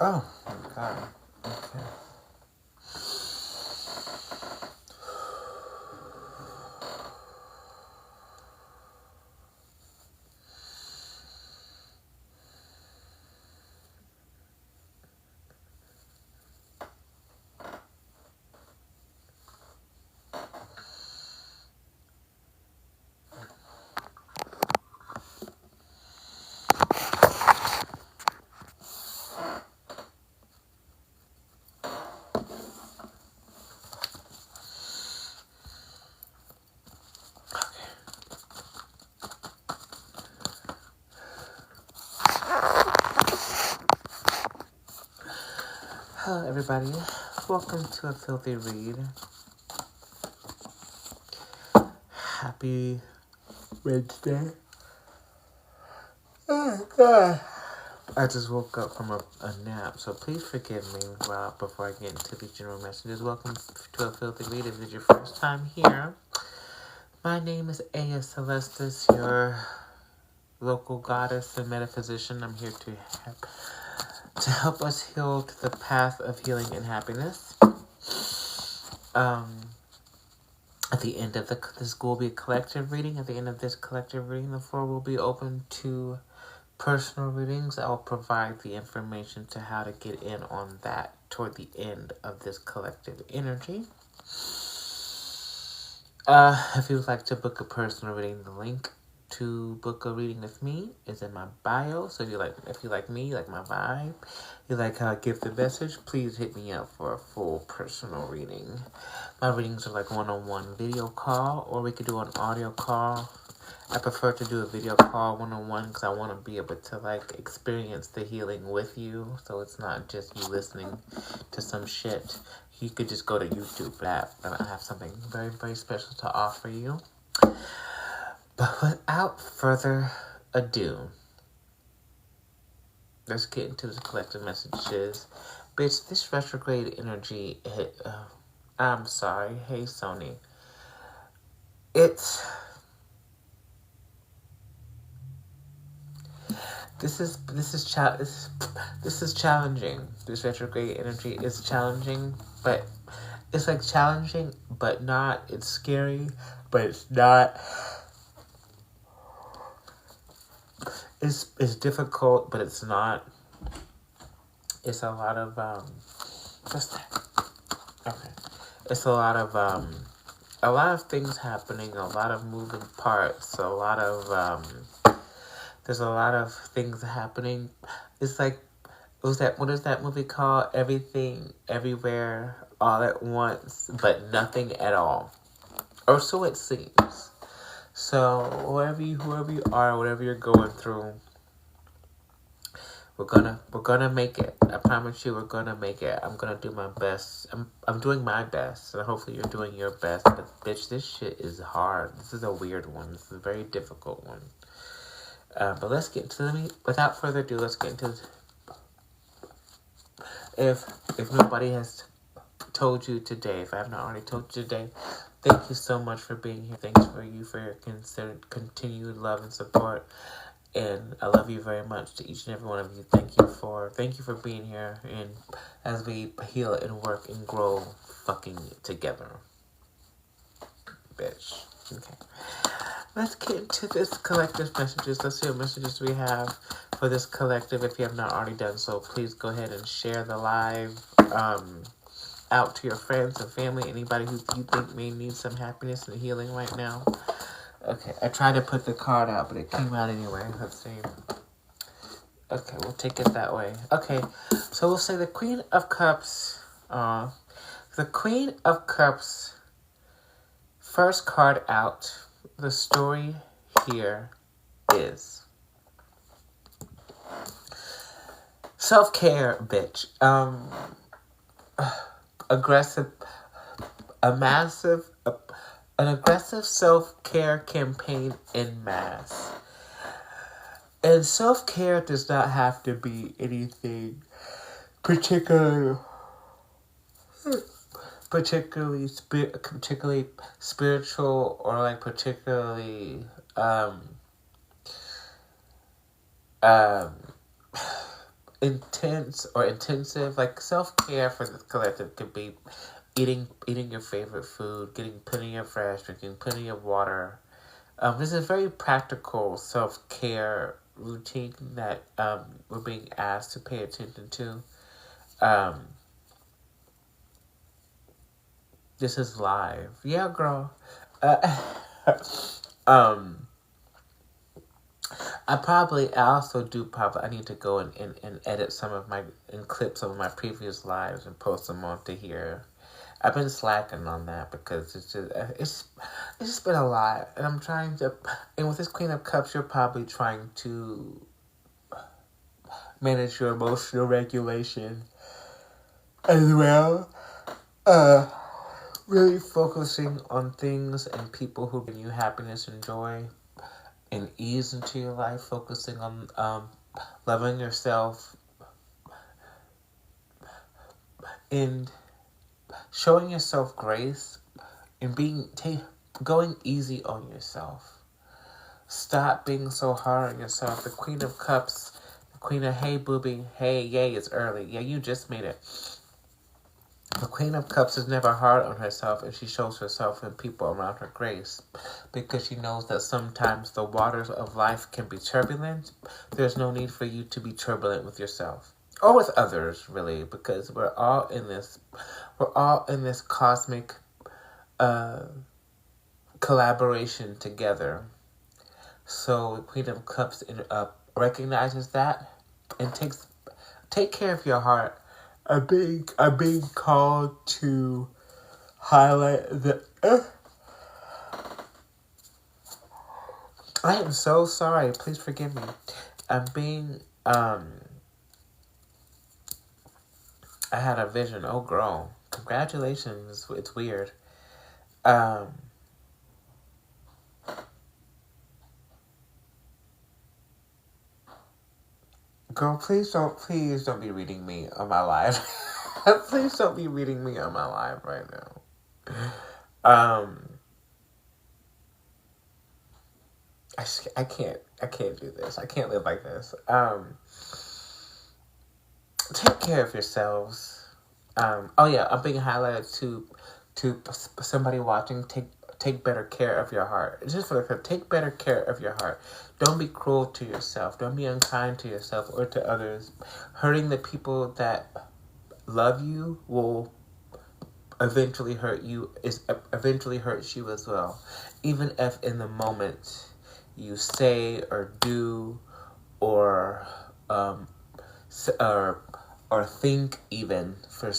Oh my god. Okay. Hello everybody. Welcome to a filthy read. Happy Wednesday. Oh god. I just woke up from a nap, so please forgive me before I get into the general messages. Welcome to a filthy read. If it's your first time here, my name is Aya Celestis, your local goddess and metaphysician. I'm here to help us heal to the path of healing and happiness. At the end of this will be a collective reading. At the end of this collective reading, the floor will be open to personal readings. I will provide the information to how to get in on that toward the end of this collective energy. If you would like to book a personal reading, the link to book a reading with me is in my bio. So if you like me, you like my vibe, you like how I give the message, please hit me up for a full personal reading. My readings are like one-on-one video call, or we could do an audio call. I prefer to do a video call one-on-one because I want to be able to experience the healing with you, so it's not just you listening to some shit. You could just go to YouTube app, and I have something very, very special to offer you. But without further ado, let's get into the collective messages. Bitch, this retrograde energy hit. I'm sorry. Hey, Sony. This is challenging. This retrograde energy is challenging, but it's challenging, but not. It's scary, but it's not. It's difficult, but it's not. It's a lot of what's that? Okay. It's a lot of things happening, a lot of moving parts, there's a lot of things happening. It's what is that movie called? Everything, Everywhere, All at Once, but nothing at all. Or so it seems. So whoever you are, whatever you're going through, we're gonna make it. I promise you, we're gonna make it. I'm gonna do my best. I'm doing my best, and hopefully you're doing your best. But bitch, this shit is hard. This is a weird one. This is a very difficult one. But let's get into the without further ado. Let's get into if nobody has told you today, if I have not already told you today, thank you so much for being here. Thanks for your continued love and support. And I love you very much to each and every one of you. Thank you for being here, and as we heal and work and grow fucking together. Bitch. Okay. Let's get into this collective messages. Let's see what messages we have for this collective. If you have not already done so, please go ahead and share the live out to your friends and family, anybody who you think may need some happiness and healing right now. Okay, I tried to put the card out, but it came out anyway. Let's see. Okay, we'll take it that way. Okay, so we'll say the Queen of Cups. The Queen of Cups, first card out. The story here is self-care, bitch. An aggressive self-care campaign en masse. And self-care does not have to be anything particularly spiritual or particularly intense or intensive, like self-care for the collective could be eating your favorite food, getting plenty of fresh, drinking plenty of water. This is a very practical self-care routine that we're being asked to pay attention to. Um, this is live. Yeah, girl. Uh, um, I also do probably, I need to go and edit and clip some of my previous lives and post them onto here. I've been slacking on that because it's just been a lot, and I'm trying to. And with this Queen of Cups, you're probably trying to manage your emotional regulation as well. Uh, really focusing on things and people who bring you happiness and joy and ease into your life. Focusing on loving yourself and showing yourself grace and going easy on yourself. Stop being so hard on yourself. The Queen of Cups, the Queen of hey booby, hey yay, it's early. Yeah, you just made it. The Queen of Cups is never hard on herself, and she shows herself and people around her grace because she knows that sometimes the waters of life can be turbulent. There's no need for you to be turbulent with yourself or with others, really, because we're all in this cosmic collaboration together. So the Queen of Cups recognizes that and take care of your heart. I'm being called to highlight the. I am so sorry. Please forgive me. I'm being I had a vision. Oh, girl, congratulations. It's weird. Girl, please don't be reading me on my live. Please don't be reading me on my live right now. I can't do this. I can't live like this. Take care of yourselves. Oh yeah, I'm being highlighted to somebody watching. Take better care of your heart. Just for the take better care of your heart. Don't be cruel to yourself. Don't be unkind to yourself or to others. Hurting the people that love you will eventually hurts you as well. Even if in the moment you say or do or think, even for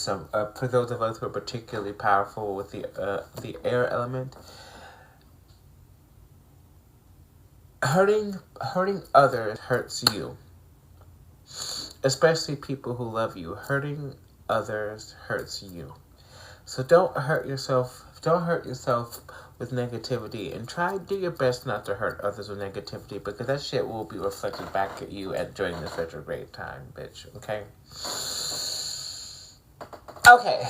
those of us who are particularly powerful with the air element, hurting others hurts you, especially people who love you. Hurting others hurts you. So don't hurt yourself with negativity, and do your best not to hurt others with negativity, because that shit will be reflected back at you during this retrograde time, bitch. Okay? Okay.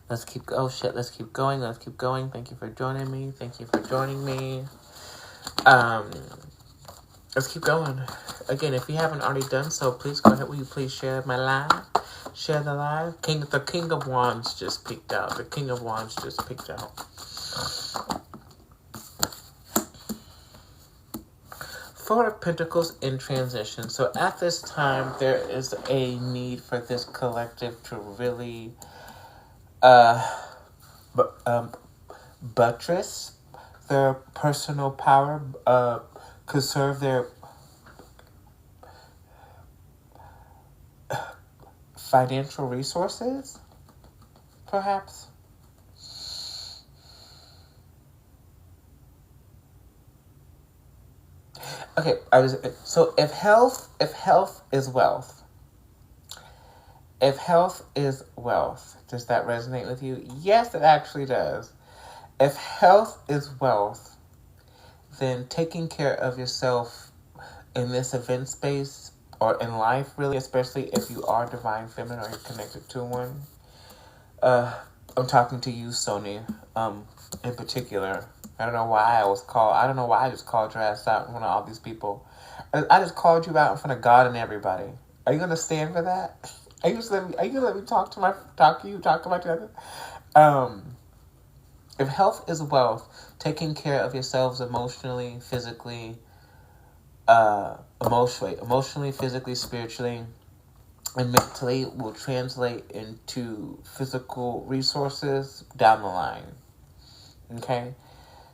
Let's keep going. Thank you for joining me. Let's keep going. Again, if you haven't already done so, please go ahead. Will you please share my live? Share the live. The King of Wands just peeked out. Four of Pentacles in transition. So at this time, there is a need for this collective to really buttress their personal power, conserve their financial resources, perhaps. Okay, so if health is wealth, does that resonate with you? Yes, it actually does. If health is wealth, then taking care of yourself in this event space or in life, really, especially if you are divine feminine or you're connected to one. I'm talking to you, Sony, in particular. I don't know why I don't know why I just called your ass out in front of all these people. I just called you out in front of God and everybody. Are you gonna stand for that? Are you gonna let me talk to my children? If health is wealth, taking care of yourselves emotionally, physically, emotionally, physically, spiritually, and mentally will translate into physical resources down the line. Okay?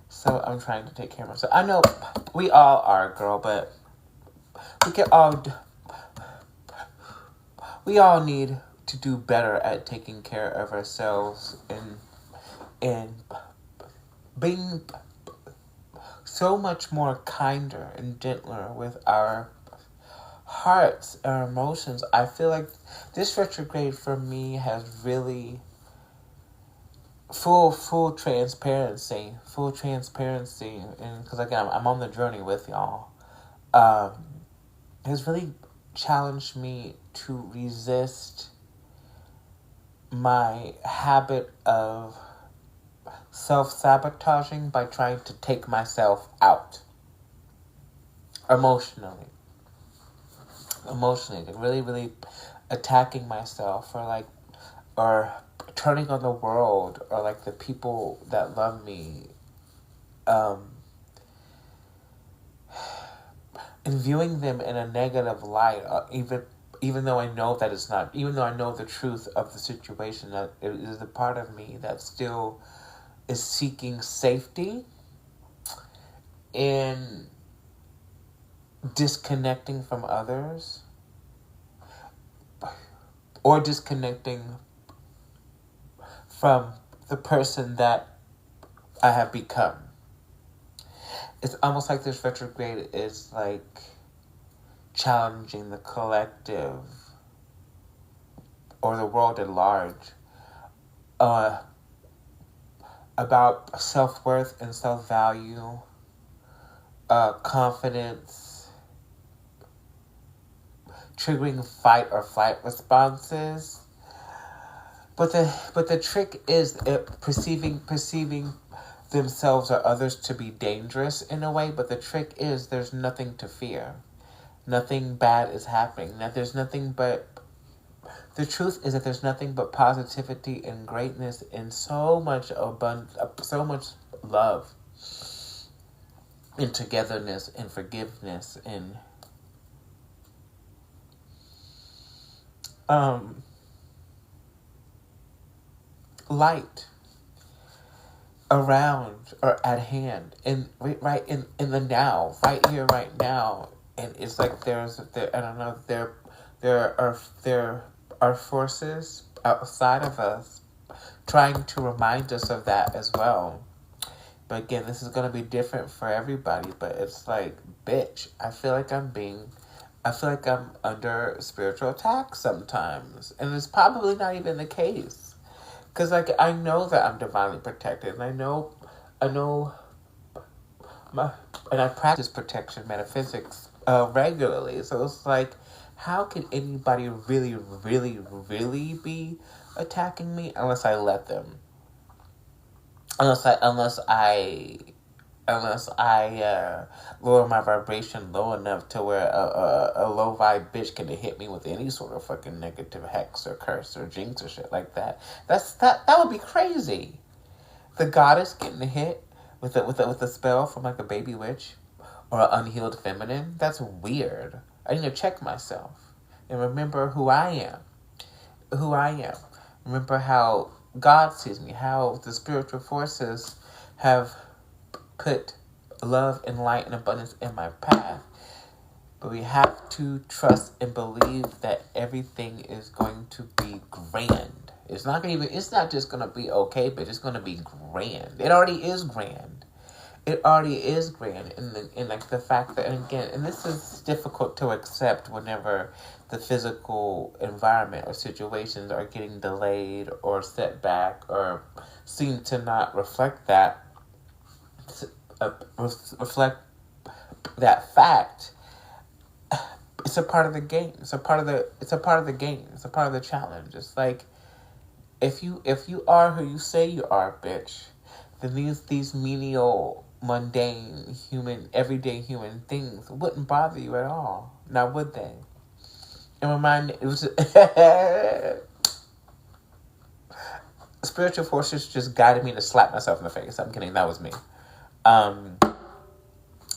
So I'm trying to take care of myself. I know we all are, girl, but we all need to do better at taking care of ourselves and being so much more kinder and gentler with our hearts, our emotions. I feel like this retrograde for me has really full transparency, and because again I'm on the journey with y'all. Has really challenged me to resist my habit of self-sabotaging by trying to take myself out emotionally, like really attacking myself, or turning on the world, or like the people that love me, and viewing them in a negative light, even though I know that it's not, even though I know the truth of the situation, that it is a part of me that still is seeking safety in disconnecting from others, or disconnecting from the person that I have become. It's almost like this retrograde is like challenging the collective or the world at large about self-worth and self-value, confidence, triggering fight or flight responses. But the trick is perceiving themselves or others to be dangerous in a way. But the trick is there's nothing to fear. Nothing bad is happening. That there's nothing but... The truth is that there's nothing but positivity and greatness and so much so much love and togetherness and forgiveness and light around or at hand, and right in the now, right here, right now. And it's like there are forces outside of us trying to remind us of that as well. But again, this is going to be different for everybody. But it's like, bitch, I feel like I'm under spiritual attack sometimes. And it's probably not even the case. Because, like, I know that I'm divinely protected. And I practice protection metaphysics regularly. So it's like, how can anybody really, really, really be attacking me unless I let them? Unless I lower my vibration low enough to where a low vibe bitch can hit me with any sort of fucking negative hex or curse or jinx or shit like that. That would be crazy. The goddess getting hit with a spell from like a baby witch or an unhealed feminine. That's weird. I need to check myself and remember who I am. Remember how God sees me, how the spiritual forces have put love and light and abundance in my path. But we have to trust and believe that everything is going to be grand. It's not just gonna be okay, but it's gonna be grand. It already is grand. And like the fact that, and this is difficult to accept whenever the physical environment or situations are getting delayed or set back or seem to not reflect that fact. It's a part of the game. It's a part of the game. It's a part of the challenge. It's like, if you are who you say you are, bitch, then these menial, mundane, everyday human things wouldn't bother you at all. Now, would they? And remind it was spiritual forces just guided me to slap myself in the face. I'm kidding. That was me.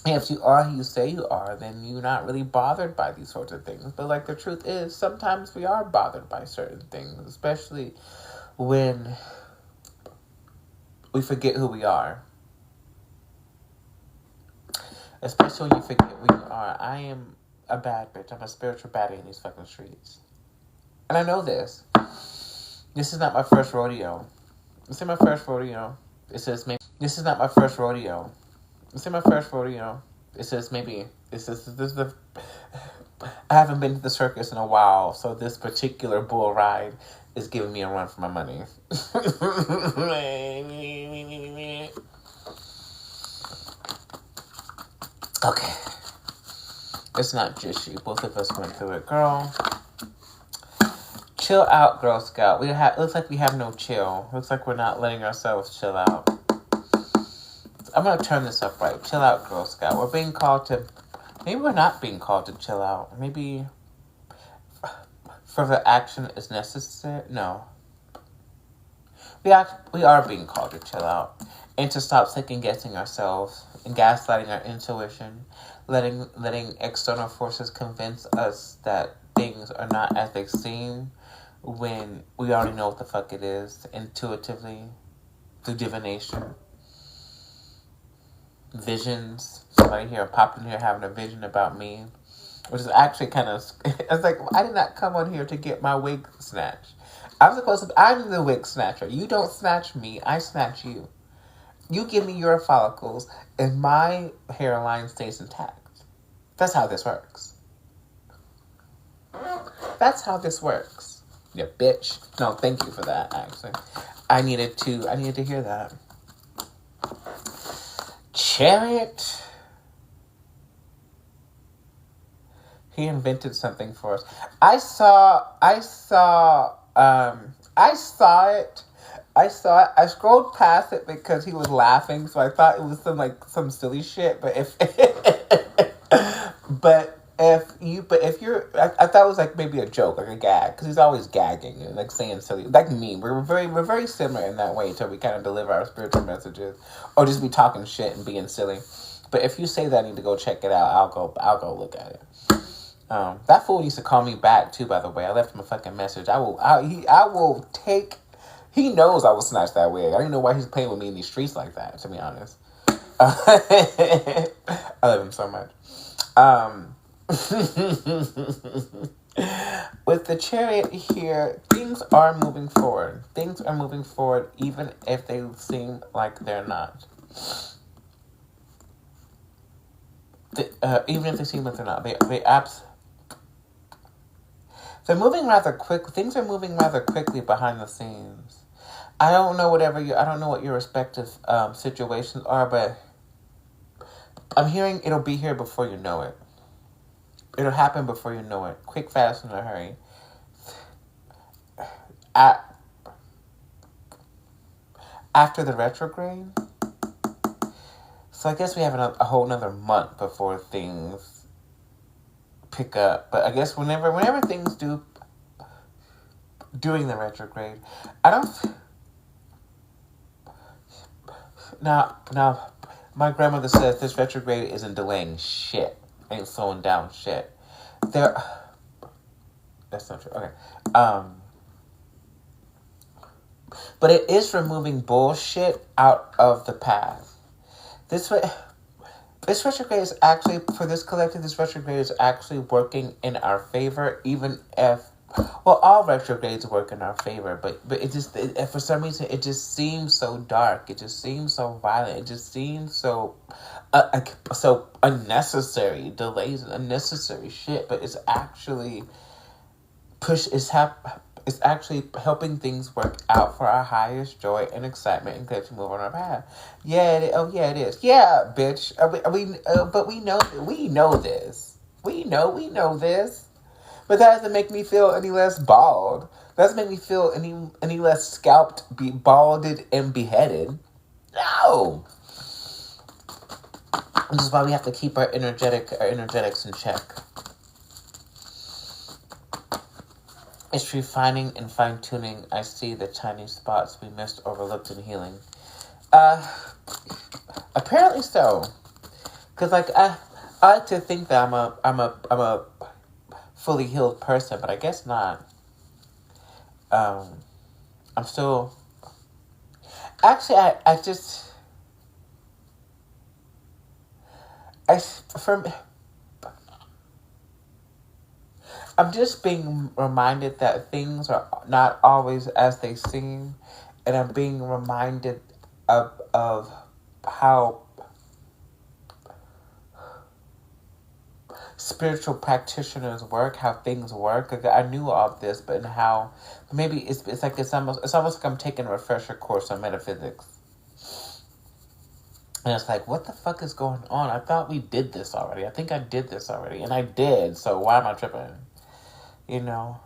If you are who you say you are, then you're not really bothered by these sorts of things. But like the truth is, sometimes we are bothered by certain things, especially when we forget who we are. Especially when you forget who you are. I am a bad bitch. I'm a spiritual baddie in these fucking streets. And I know this. This is not my first rodeo. This is my first rodeo. It says maybe. This is not my first rodeo. This is my first rodeo. It says maybe. This is the. I haven't been to the circus in a while, so this particular bull ride is giving me a run for my money. Okay. It's not just you. Both of us went through it, girl. Chill out, Girl Scout. Looks like we have no chill. Looks like we're not letting ourselves chill out. I'm going to turn this up right. Chill out, Girl Scout. We're being called to... Maybe we're not being called to chill out. Maybe further action is necessary. No. We are being called to chill out. And to stop second-guessing ourselves and gaslighting our intuition. Letting external forces convince us that things are not as they seem when we already know what the fuck it is intuitively through divination. Visions. Somebody here popped in here having a vision about me, which is actually kind of. It's like I did not come on here to get my wig snatched. I'm the wig snatcher. You don't snatch me. I snatch you. You give me your follicles, and my hairline stays intact. That's how this works. That's how this works. Yeah, bitch. No, thank you for that, actually. I needed to hear that. Chariot. He invented something for us. I saw it. I scrolled past it because he was laughing, so I thought it was some silly shit. But if you're, I thought it was like maybe a joke, like a gag, because he's always gagging and like saying silly, like me. We're very similar in that way, so we kind of deliver our spiritual messages, or just be talking shit and being silly. But if you say that I need to go check it out, I'll go look at it. That fool used to call me back too. By the way, I left him a fucking message. I will take. He knows I will snatch that wig. I don't know why he's playing with me in these streets like that, to be honest. I love him so much. With the Chariot here, things are moving forward. Things are moving forward even if they seem like they're not. Even if they seem like they're not. They're moving rather quick. Things are moving rather quickly behind the scenes. I don't know what your respective situations are, but I'm hearing it'll be here before you know it. It'll happen before you know it. Quick, fast, in a hurry. After the retrograde. So I guess we have a whole another month before things pick up. But I guess whenever things do during the retrograde, I don't. Now, my grandmother says this retrograde isn't delaying shit. Ain't slowing down shit. That's not true. Okay. But it is removing bullshit out of the path. This retrograde is actually, for this collective, this retrograde is actually working in our favor, even if, well, all retrogrades work in our favor, but for some reason, it just seems so dark. It just seems so violent. It just seems so unnecessary. Delays and unnecessary shit, but it's actually it's actually helping things work out for our highest joy and excitement and glad to move on our path. Yeah, it is. Yeah, bitch. But we know this. We know this. But that doesn't make me feel any less bald. That doesn't make me feel any less scalped, balded, and beheaded. No! This is why we have to keep our energetics in check. It's refining and fine-tuning. I see the tiny spots we missed, overlooked, in healing. Apparently so. Cause like I like to think that I'm a fully healed person, but I guess not. I'm still. Actually, I'm just being reminded that things are not always as they seem, and I'm being reminded of how spiritual practitioners work, how things work. Like, I knew all of this, but in how maybe it's almost like I'm taking a refresher course on metaphysics. And it's like, what the fuck is going on? I thought we did this already. I think I did this already. And I did, so why am I tripping? You know?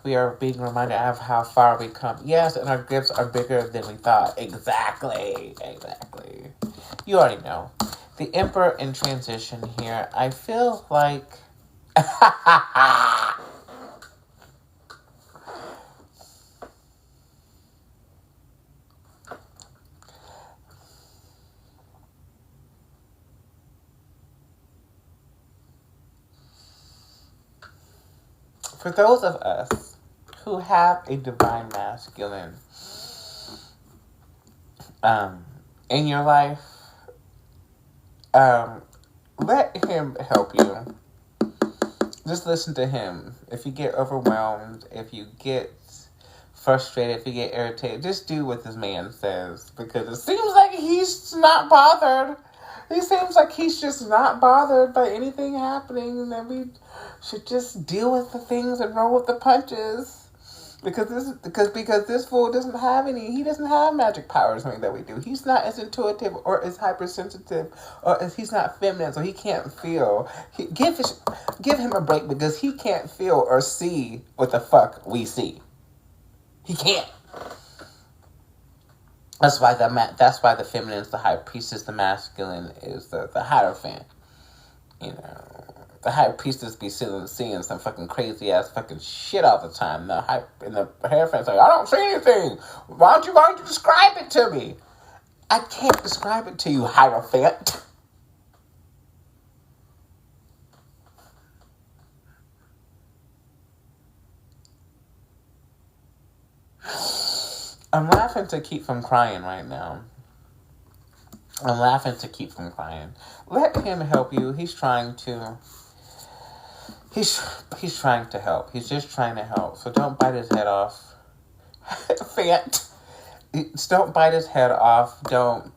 We are being reminded of how far we come. Yes, and our gifts are bigger than we thought. Exactly. You already know. The Emperor in transition here. I feel like... For those of us who have a divine masculine in your life, let him help you. Just listen to him. If you get overwhelmed, if you get frustrated, if you get irritated, just do what this man says, because it seems like he's not bothered. He seems like he's just not bothered by anything happening, and that we should just deal with the things and roll with the punches. Because this fool doesn't have he doesn't have magic powers like that we do. He's not as intuitive or as hypersensitive, or as he's not feminine, so he can't feel. Give him a break, because he can't feel or see what the fuck we see. He can't. That's why the feminine is the high priestess, the masculine is the Hierophant. You know, the high priestess be seeing some fucking crazy ass fucking shit all the time. The Hierophant's like, I don't see anything. Why don't you describe it to me? I can't describe it to you, Hierophant. I'm laughing to keep from crying right now. Let him help you. He's trying to help. He's just trying to help. So don't bite his head off. Fant. Don't bite his head off. Don't.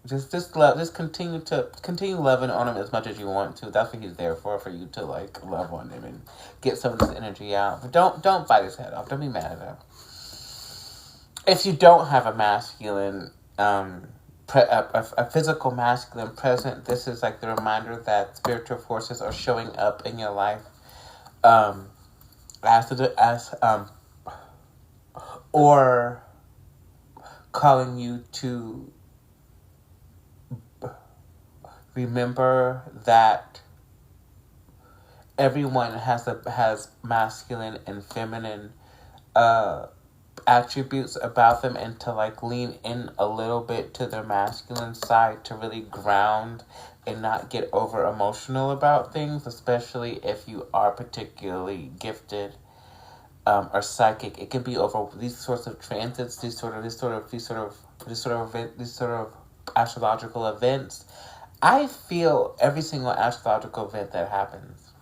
Just continue loving on him as much as you want to. That's what he's there for you to like love on him and get some of this energy out. But don't bite his head off. Don't be mad at him. If you don't have a masculine, a physical masculine present, this is like the reminder that spiritual forces are showing up in your life, or calling you to remember that everyone has masculine and feminine attributes about them, and to like lean in a little bit to their masculine side to really ground and not get over emotional about things, especially if you are particularly gifted or psychic. It can be over these sorts of transits, these sort of astrological events. I feel every single astrological event that happens.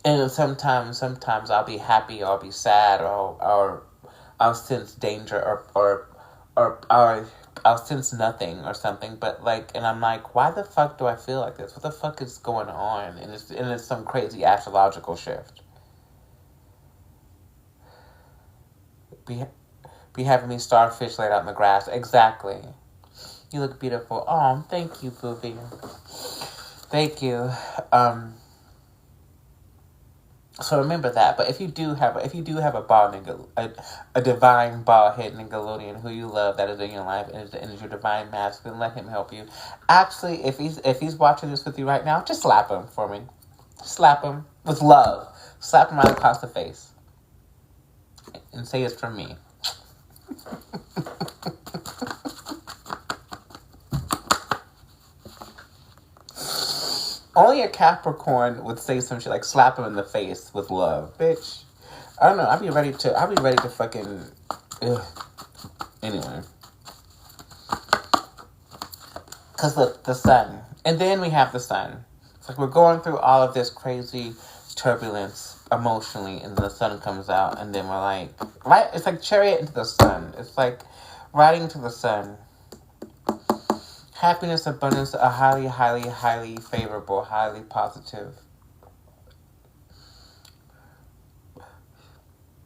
And sometimes I'll be happy, or I'll be sad, or I'll sense danger, or I'll sense nothing or something. But like, and I'm like, why the fuck do I feel like this? What the fuck is going on? And it's some crazy astrological shift. Be having me starfish laid out in the grass. Exactly. You look beautiful. Oh, thank you, Booby. Thank you. So remember that. But if you do have a ball nigga, a divine ball head Nickelodeon who you love that is in your life and is your divine masculine, let him help you. Actually, if he's watching this with you right now, just slap him for me. Slap him with love. Slap him right across the face. And say it's from me. Only a Capricorn would say some shit like slap him in the face with love, bitch. I don't know. I'll be ready to fucking. Ugh. Anyway, cause look, the sun, and then we have the sun. It's like we're going through all of this crazy turbulence emotionally, and then the sun comes out, and then we're like, right? It's like chariot into the sun. It's like riding to the sun. Happiness, abundance, are highly, highly, highly favorable, highly positive.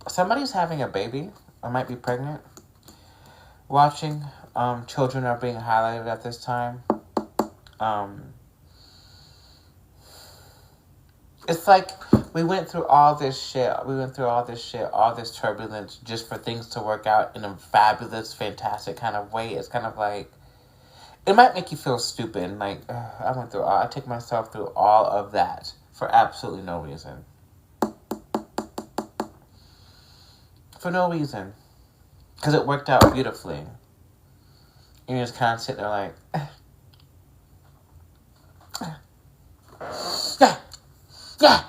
Somebody's having a baby or might be pregnant. Watching, children are being highlighted at this time. It's like we went through all this shit. All this turbulence just for things to work out in a fabulous, fantastic kind of way. It's kind of like, it might make you feel stupid. Like, I took myself through all of that for absolutely no reason. For no reason. Because it worked out beautifully. And you're just kind of sitting there like, yeah.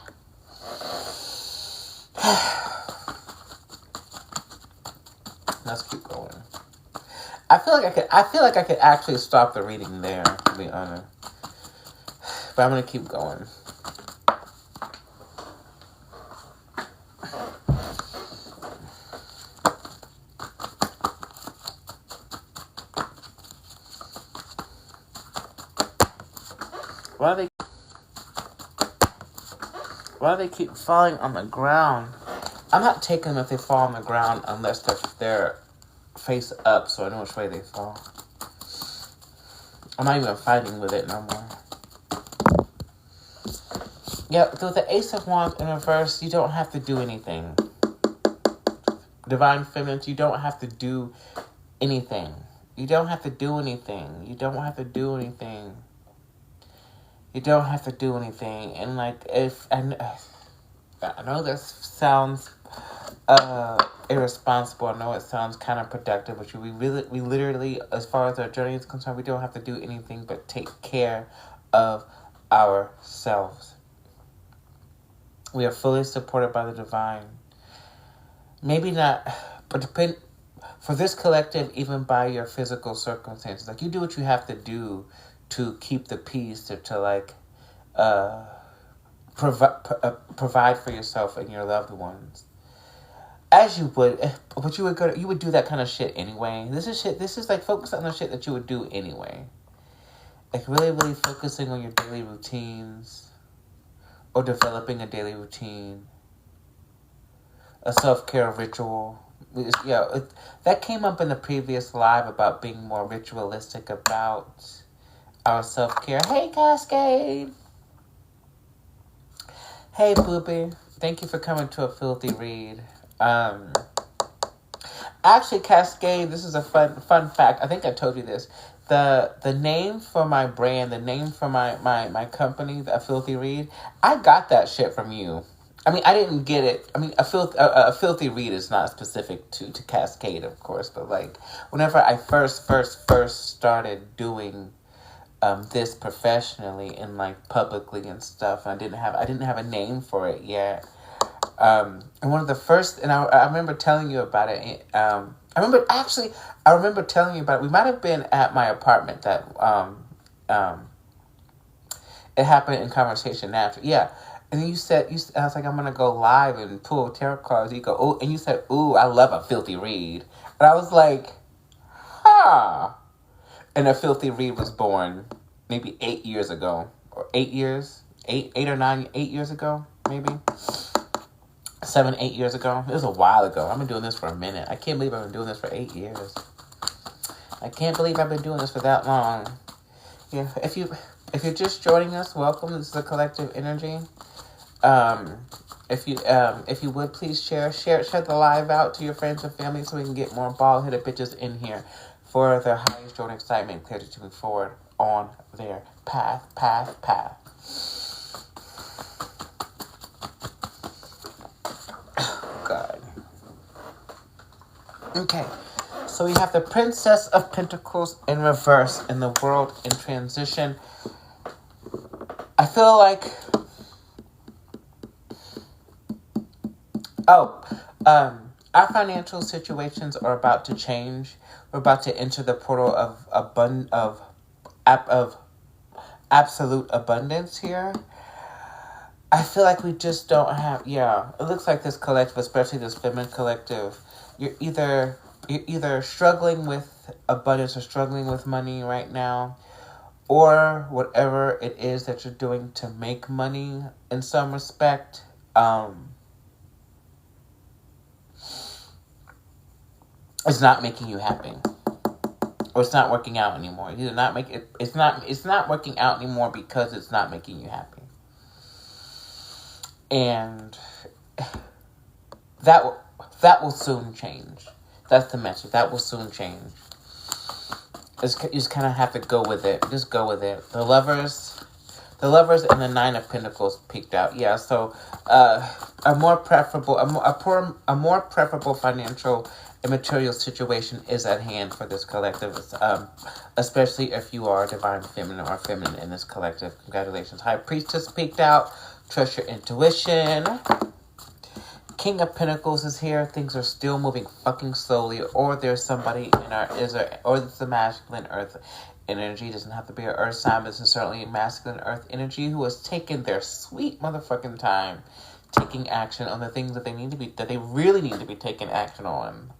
Let's keep going. I feel like I could actually stop the reading there, to be honest. But I'm gonna keep going. Why do they keep falling on the ground? I'm not taking them if they fall on the ground unless they're face up, so I know which way they fall. I'm not even fighting with it no more. Yeah, with the Ace of Wands in reverse, you don't have to do anything. Divine Feminine, you don't have to do anything. You don't have to do anything. You don't have to do anything. You don't have to do anything. And like, I know this sounds irresponsible. I know it sounds counterproductive, but we literally, as far as our journey is concerned, we don't have to do anything but take care of ourselves. We are fully supported by the divine. Maybe not, but for this collective, even by your physical circumstances. Like, you do what you have to do to keep the peace, to provide for yourself and your loved ones, as you would. But you would do that kind of shit anyway. This is like focus on the shit that you would do anyway. Like really, really focusing on your daily routines, or developing a daily routine, a self-care ritual. Yeah, that came up in the previous live about being more ritualistic about our self-care. Hey, Cascade. Hey, Boopy. Thank you for coming to a filthy read. Actually, Cascade, this is a fun fact. I think I told you this. The name for my brand, the name for my company, A Filthy Read, I got that shit from you. I mean, I didn't get it. I mean, a filthy read is not specific to Cascade, of course, but like whenever I first started doing this professionally and like publicly and stuff, and I didn't have a name for it yet. And one of the first, and I remember telling you about it. I remember telling you about it. We might have been at my apartment that it happened in conversation after. Yeah. And then I was like, I'm going to go live and pull tarot cards. You go, oh, and you said, ooh, I love a filthy read. And I was like, huh. And a filthy read was born maybe 8 years ago. Or 8 years? 8 years ago, maybe. 7, 8 years ago. It was a while ago. I've been doing this for a minute. I can't believe I've been doing this for 8 years. I can't believe I've been doing this for that long. Yeah, if you're just joining us, welcome. This is a collective energy. If you would please share the live out to your friends and family so we can get more bald-headed bitches in here for their highest joy and excitement, clarity to move forward on their path. God. Okay. So we have the Princess of Pentacles in reverse in the world in transition. I feel like our financial situations are about to change. We're about to enter the portal of absolute abundance here. I feel like we just don't have. Yeah, it looks like this collective, especially this feminine collective, you're either struggling with abundance or struggling with money right now, or whatever it is that you're doing to make money in some respect. It's not making you happy, or it's not working out anymore. It's not working out anymore because it's not making you happy, and that will soon change. That's the message. That will soon change. You just kind of have to go with it. Just go with it. The lovers and the Nine of Pentacles peeked out. Yeah, so a more preferable financial and material situation is at hand for this collective. Especially if you are divine feminine or feminine in this collective. Congratulations. High Priestess peeked out. Trust your intuition. King of Pentacles is here. Things are still moving fucking slowly, or there's somebody or it's the masculine earth energy. It doesn't have to be an earth sign, but it's certainly a masculine earth energy who has taken their sweet motherfucking time taking action on the things that they really need to be taking action on.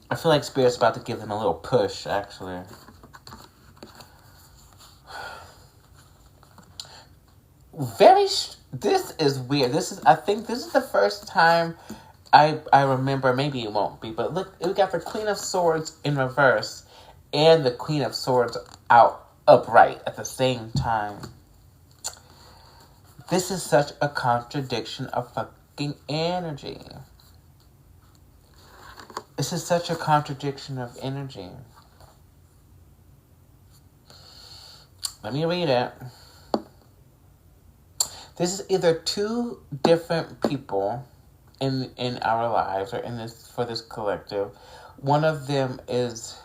I feel like Spirit's about to give them a little push, actually. This is weird. I think this is the first time I remember, maybe it won't be, but look, we got the Queen of Swords in reverse and the Queen of Swords upright at the same time. This is such a contradiction of fucking energy. This is such a contradiction of energy. Let me read it. This is either two different people in our lives, or for this collective. One of them is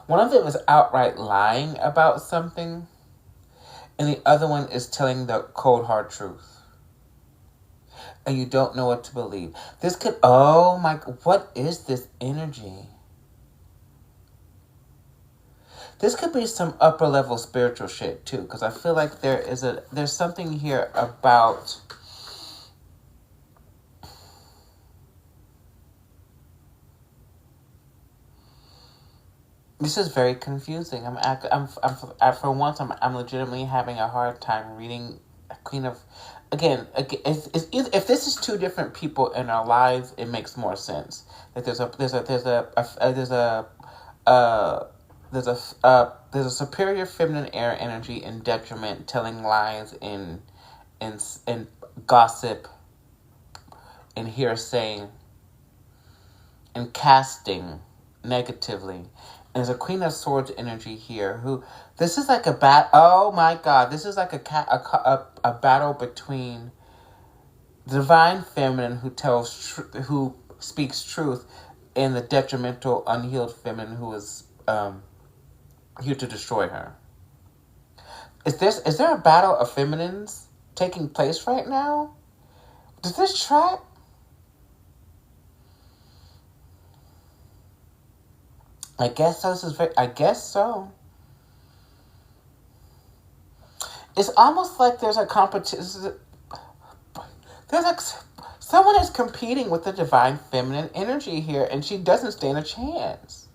one of them is outright lying about something, and the other one is telling the cold hard truth. And you don't know what to believe. What is this energy? This could be some upper level spiritual shit too, because I feel like there's something here about this is very confusing. For once I'm legitimately having a hard time reading Queen of. Again, if this is two different people in our lives, it makes more sense. That there's a superior feminine air energy in detriment, telling lies, in gossip, in hearsay, and casting negatively. And there's a Queen of Swords energy here this is like oh my God, this is like a battle between the divine feminine who speaks truth and the detrimental, unhealed feminine who is here to destroy her. Is there a battle of feminines taking place right now? Does this track? I guess so. It's almost like there's a competition. There's like someone is competing with the divine feminine energy here, and she doesn't stand a chance.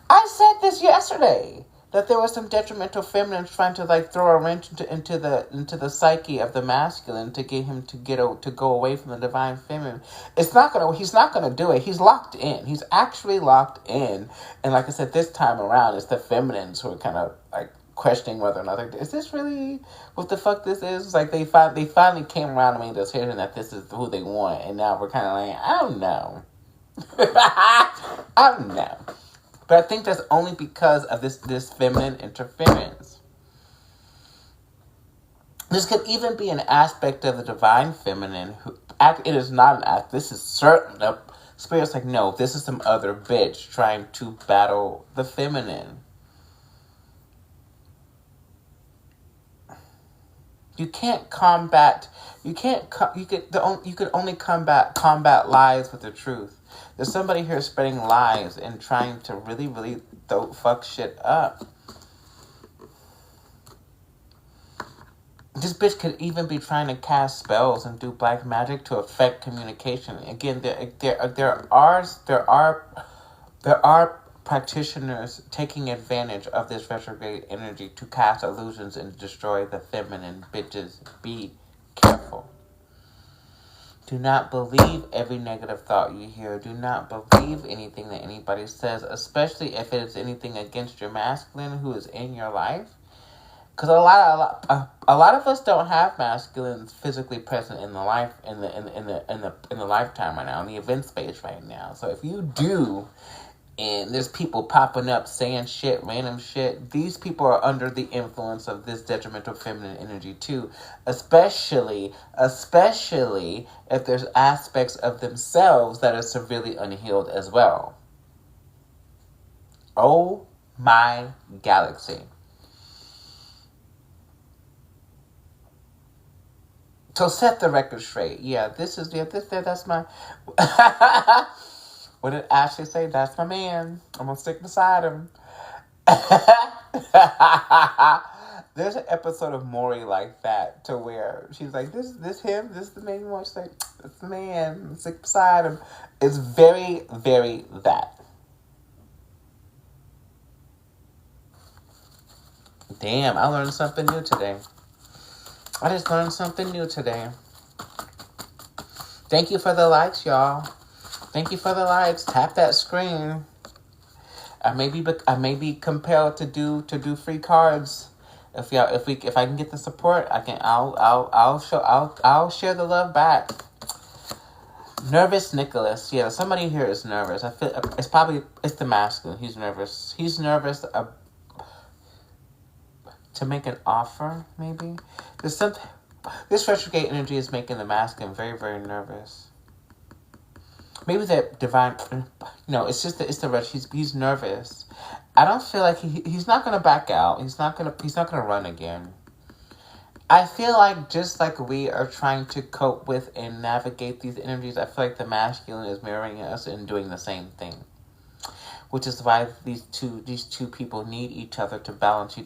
I said this yesterday. that there was some detrimental feminine trying to like throw a wrench into the psyche of the masculine to get him to go away from the divine feminine. He's not gonna do it. He's locked in. He's actually locked in. And like I said, this time around, it's the feminines who are kind of like questioning whether or not, like, is this really what the fuck this is? It's like they finally came around and made a decision that this is who they want, and now we're kind of like, I don't know. I don't know. But I think that's only because of this feminine interference. This could even be an aspect of the divine feminine it is not an act. This is certain. The spirit's like, no, this is some other bitch trying to battle the feminine. You can't combat. You could only combat lies with the truth. There's somebody here spreading lies and trying to really, really fuck shit up. This bitch could even be trying to cast spells and do black magic to affect communication. Again, there are practitioners taking advantage of this retrograde energy to cast illusions and destroy the feminine. Bitches, be careful. Do not believe every negative thought you hear. Do not believe anything that anybody says, especially if it is anything against your masculine who is in your life. Because a lot of us don't have masculines physically present in the life in the lifetime right now, in the event space right now. So if you do, and there's people popping up saying shit, random shit, these people are under the influence of this detrimental feminine energy too. Especially if there's aspects of themselves that are severely unhealed as well. Oh my galaxy. So set the record straight. That's my... What did Ashley say? That's my man. I'm going to stick beside him. There's an episode of Maury like that, to where she's like, this him? This the man you want? She's like, that's the man. I'm stick beside him. It's very, very that. Damn, I learned something new today. I just learned something new today. Thank you for the likes, y'all. Thank you for the likes. Tap that screen. I may be compelled to do free cards. If I can get the support, I'll share the love back. Nervous Nicholas. Yeah, somebody here is nervous. I feel it's the masculine. He's nervous. He's nervous to make an offer, maybe. There's something. This retrograde energy is making the masculine very, very nervous. Maybe that divine... No, it's the rush. He's nervous. I don't feel like he's not gonna back out. He's not gonna run again. I feel like just like we are trying to cope with and navigate these energies, I feel like the masculine is mirroring us and doing the same thing. Which is why these two people need each other to balance you.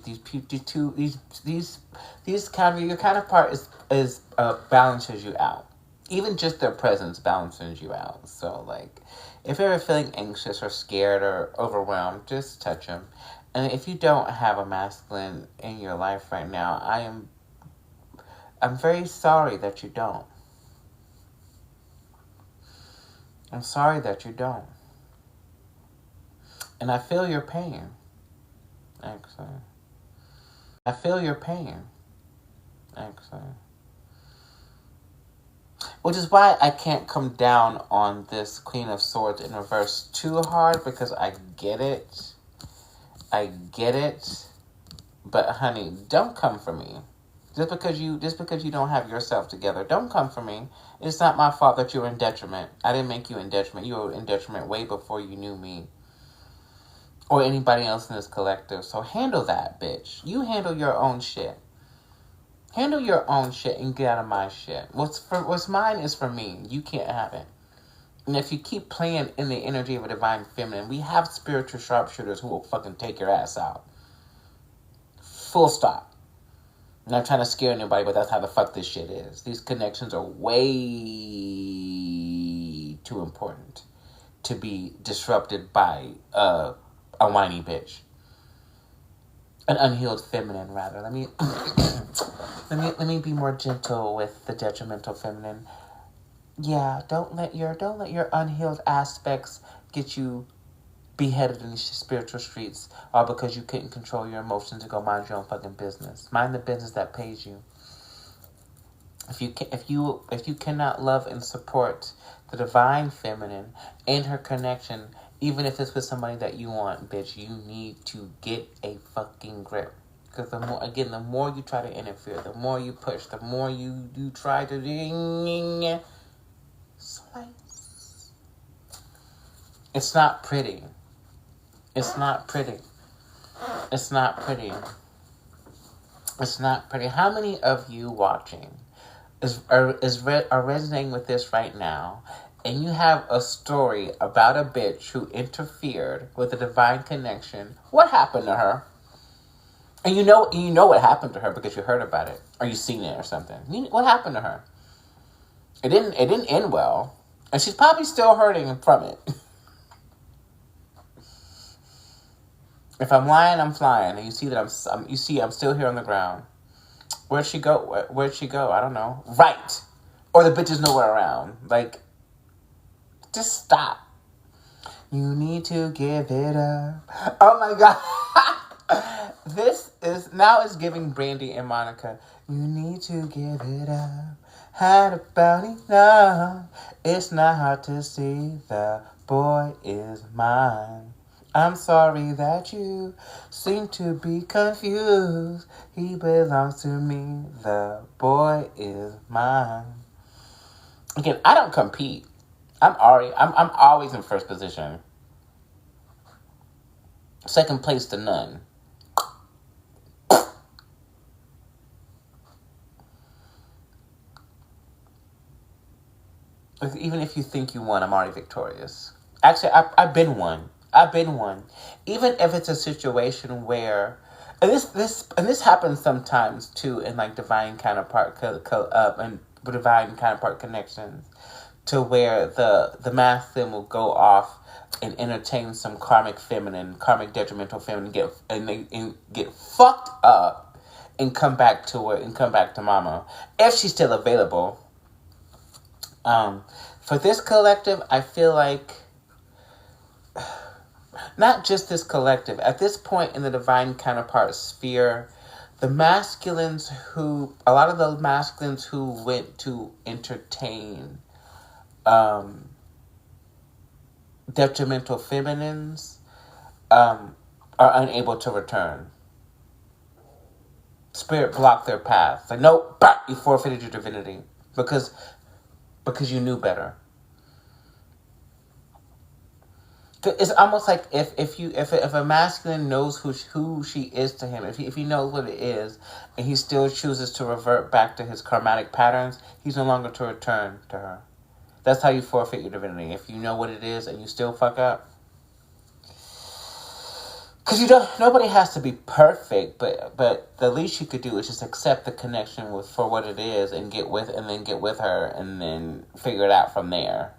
Your counterpart is balances you out. Even just their presence balances you out. So, like, if you're ever feeling anxious or scared or overwhelmed, just touch them. And if you don't have a masculine in your life right now, I'm very sorry that you don't. I'm sorry that you don't. And I feel your pain. Actually. I feel your pain. Actually. Which is why I can't come down on this Queen of Swords in reverse too hard, because I get it. But honey, don't come for me. Just because you don't have yourself together, don't come for me. It's not my fault that you're in detriment. I didn't make you in detriment. You were in detriment way before you knew me. Or anybody else in this collective. So handle that, bitch. You handle your own shit. Handle your own shit and get out of my shit. What's mine is for me. You can't have it. And if you keep playing in the energy of a divine feminine, we have spiritual sharpshooters who will fucking take your ass out. Full stop. I'm not trying to scare anybody, but that's how the fuck this shit is. These connections are way too important to be disrupted by a whiny bitch. an unhealed feminine, rather. Let me let me be more gentle with the detrimental feminine. Yeah, don't let your unhealed aspects get you beheaded in the spiritual streets, all because you couldn't control your emotions and go mind your own fucking business. Mind the business that pays you. If you cannot love and support the divine feminine and her connection, even if it's with somebody that you want, bitch, you need to get a fucking grip. Because the more you try to interfere, the more you push, the more you try to slice. It's not pretty. It's not pretty. It's not pretty. It's not pretty. How many of you watching are resonating with this right now, and you have a story about a bitch who interfered with a divine connection? What happened to her? And you know what happened to her because you heard about it or you seen it or something. What happened to her? It didn't end well, and she's probably still hurting from it. If I'm lying, I'm flying, and you see that I'm still here on the ground. Where'd she go? Where'd she go? I don't know. Right. Or the bitch is nowhere around. Like, just stop. You need to give it up. Oh my God. This is, now it's giving Brandy and Monica. You need to give it up. Had about enough. It's not hard to see the boy is mine. I'm sorry that you seem to be confused. He belongs to me. The boy is mine. Again, I don't compete. I'm always in first position. Second place to none. Even if you think you won, I'm already victorious. Actually, I've been one. Even if it's a situation where, and this happens sometimes too in like divine counterpart and divine counterpart connections, to where the masculine will go off and entertain some karmic detrimental feminine, get fucked up and come back to mama if she's still available. For this collective, I feel like, not just this collective, at this point in the divine counterpart sphere, a lot of the masculines who went to entertain detrimental feminines are unable to return. Spirit blocked their path. Like, nope, you forfeited your divinity because you knew better. It's almost like if a masculine knows who she is to him, if he knows what it is, and he still chooses to revert back to his karmatic patterns, he's no longer to return to her. That's how you forfeit your divinity. If you know what it is and you still fuck up, because nobody has to be perfect, but the least you could do is just accept the connection for what it is and get with her and then figure it out from there.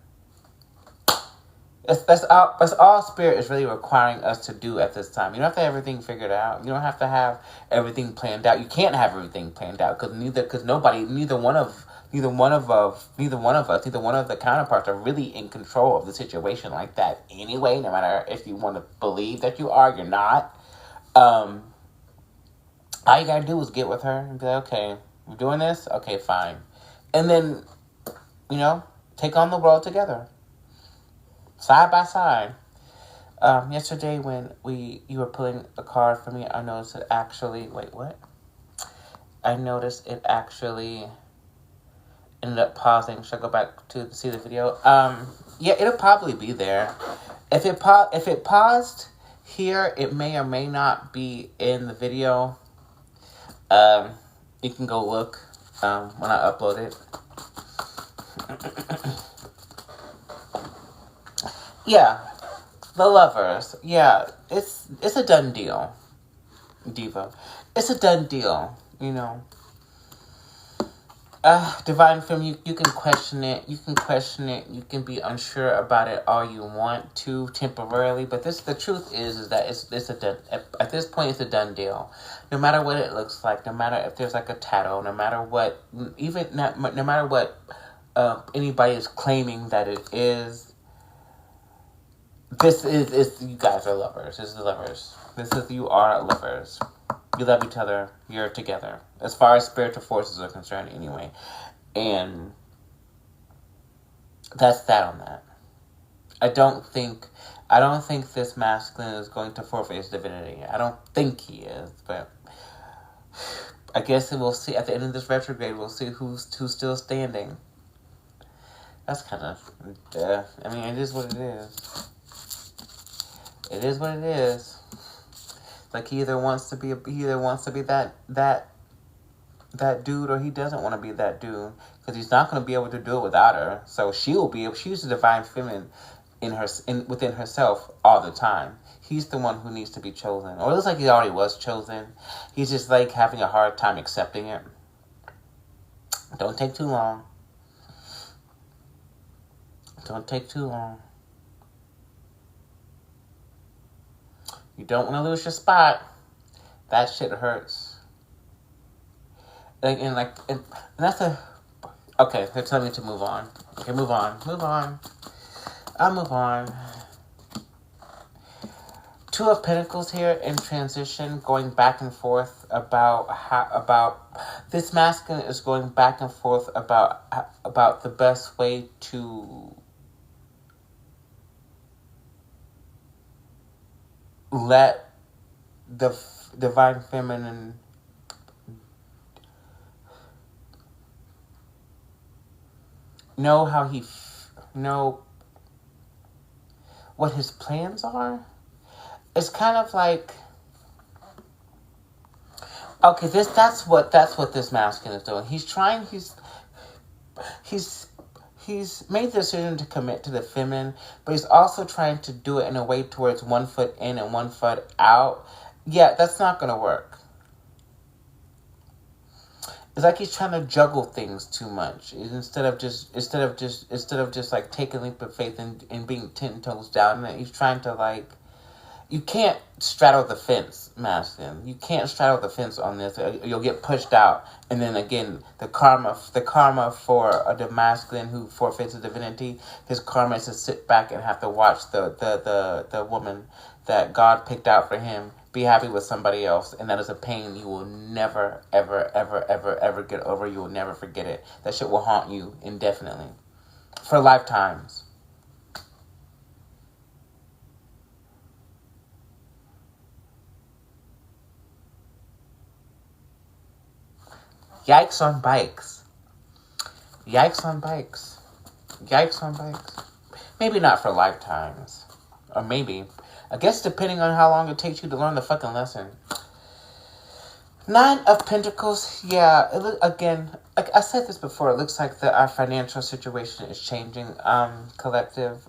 That's all Spirit is really requiring us to do at this time. You don't have to have everything figured out. You don't have to have everything planned out. You can't have everything planned out because neither one of the counterparts are really in control of the situation like that anyway. No matter if you want to believe that you are, you're not. All you gotta do is get with her and be like, okay, we're doing this. Okay, fine, and then take on the world together. Side by side. Yesterday when you were pulling a card for me, I noticed it actually... Wait, what? I noticed it actually ended up pausing. Should I go back to see the video? Yeah, it'll probably be there. If it paused here, it may or may not be in the video. You can go look when I upload it. Yeah, the lovers. Yeah, it's a done deal, Diva. It's a done deal, Divine Femme, you can question it. You can question it. You can be unsure about it all you want to temporarily. But the truth is that it's a done, at this point, it's a done deal. No matter what it looks like, no matter if there's like a tattoo, no matter what, no matter what anybody is claiming that it is, this is you guys are lovers. This is lovers. You are lovers. You love each other. You're together. As far as spiritual forces are concerned, anyway. And that's that on that. I don't think this masculine is going to forfeit his divinity. I don't think he is, but I guess we'll see at the end of this retrograde. We'll see who's still standing. That's kind of, I mean, it is what it is. It is what it is. Like he either wants to be that dude, or he doesn't want to be that dude, because he's not going to be able to do it without her. So she's the divine feminine within herself all the time. He's the one who needs to be chosen, or it looks like he already was chosen. He's just like having a hard time accepting it. Don't take too long. Don't take too long. You don't want to lose your spot. That shit hurts. And that's a... Okay, they're telling me to move on. Okay, move on. I'll move on. Two of Pentacles here in transition, going back and forth about this masculine is going back and forth about the best way to let the divine feminine know know what his plans are. It's kind of like, okay, that's what this masculine is doing. He's made the decision to commit to the feminine, but he's also trying to do it in a way towards 1 foot in and 1 foot out. Yeah, that's not going to work. It's like he's trying to juggle things too much instead of just like taking a leap of faith and being 10 toes down. And he's trying to like, you can't straddle the fence, masculine. You can't straddle the fence on this. You'll get pushed out. And then again, the karma for the masculine who forfeits his divinity, his karma is to sit back and have to watch the woman that God picked out for him be happy with somebody else. And that is a pain you will never, ever, ever, ever, ever get over. You will never forget it. That shit will haunt you indefinitely. For lifetimes. Yikes on bikes. Yikes on bikes. Yikes on bikes. Maybe not for lifetimes. Or maybe. I guess depending on how long it takes you to learn the fucking lesson. 9 of Pentacles. Yeah, again, like I said this before, it looks like our financial situation is changing, collective.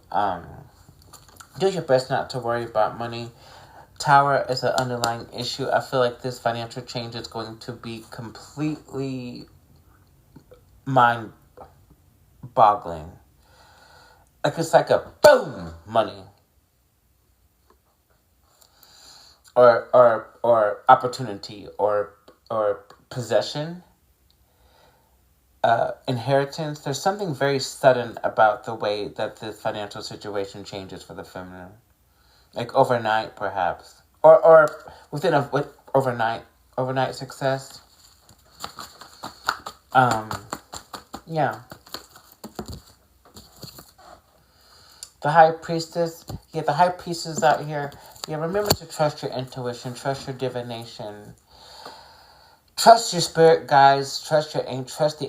Do your best not to worry about money. Tower is an underlying issue. I feel like this financial change is going to be completely mind-boggling. Like it's like a boom money. Or opportunity or possession. Inheritance. There's something very sudden about the way that the financial situation changes for the feminine. Like overnight, perhaps. Or within overnight success. Yeah. The High Priestess. Yeah, the High Priestess out here. Yeah, remember to trust your intuition. Trust your divination. Trust your spirit guides. Trust the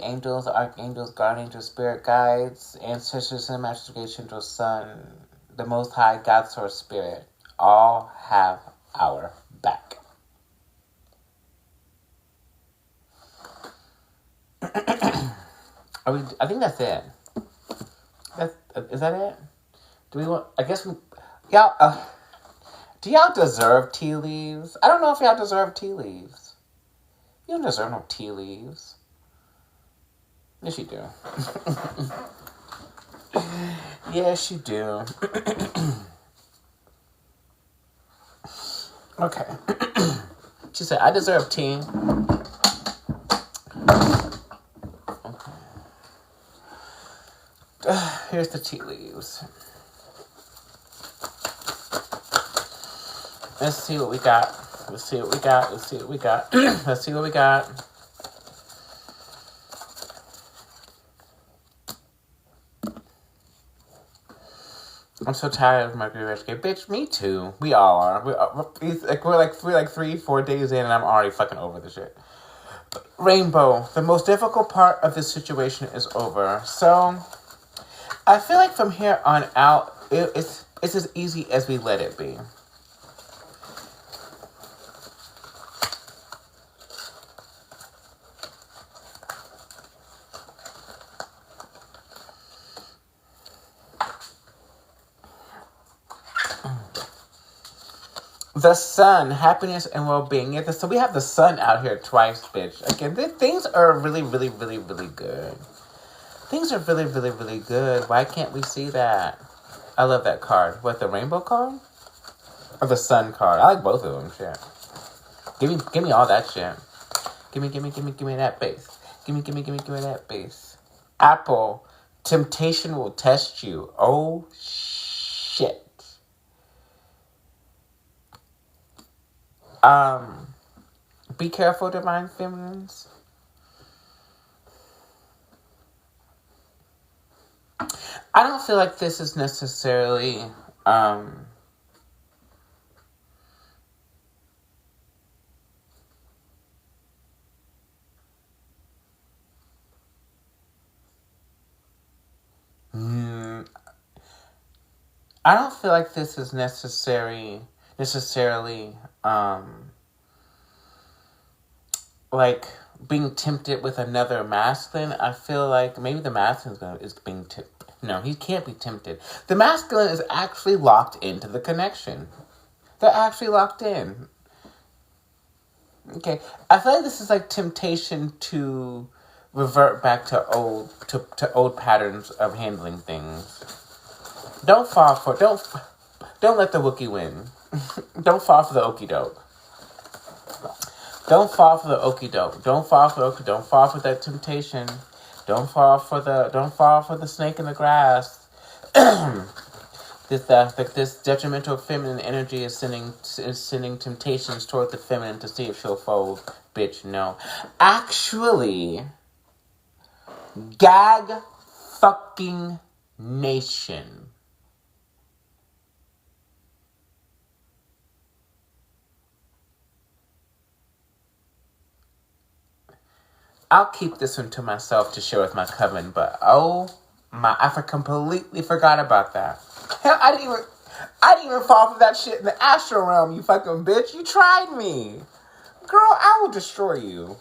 angels, archangels, guardian angels, spirit guides, ancestors, and master angel, sun. The Most High, God, Source, Spirit, all have our back. I think that's it. Is that it? Do we want? I guess we. Y'all. Do y'all deserve tea leaves? I don't know if y'all deserve tea leaves. You don't deserve no tea leaves. Yes, you do. Yes, you do. Okay. She said, I deserve tea. Okay. Here's the tea leaves. Let's see what we got. Let's see what we got. Let's see what we got. Let's see what we got. I'm so tired of Mercury retrograde. Bitch, me too. We all are. We're like 3-4 days in and I'm already fucking over the shit. Rainbow. The most difficult part of this situation is over. So, I feel like from here on out, it's as easy as we let it be. The sun, happiness and well-being. Yeah, so we have the sun out here twice, bitch. Again, things are really, really, really, really good. Things are really, really, really good. Why can't we see that? I love that card. What, the rainbow card? Or the sun card? I like both of them, shit. Give me all that shit. Give me that base. Give me that base. Apple, temptation will test you. Oh, shit. Be careful, divine feminines. I don't feel like this is necessarily, I don't feel like this is necessarily, like being tempted with another masculine. I feel like maybe the masculine is being tempted. No, he can't be tempted. The masculine is actually locked into the connection. They're actually locked in. Okay, I feel like this is like temptation to revert back to old patterns of handling things. Don't let the Wookiee win. Don't fall for the okie doke. Don't fall for the okie doke. Don't fall for that temptation. Don't fall for the snake in the grass. This detrimental feminine energy is sending temptations toward the feminine to see if she'll fold. Bitch, no. Actually, gag fucking nation. I'll keep this one to myself to share with my coven, but oh my, I completely forgot about that. Hell, I didn't even fall for that shit in the astral realm, you fucking bitch. You tried me. Girl, I will destroy you.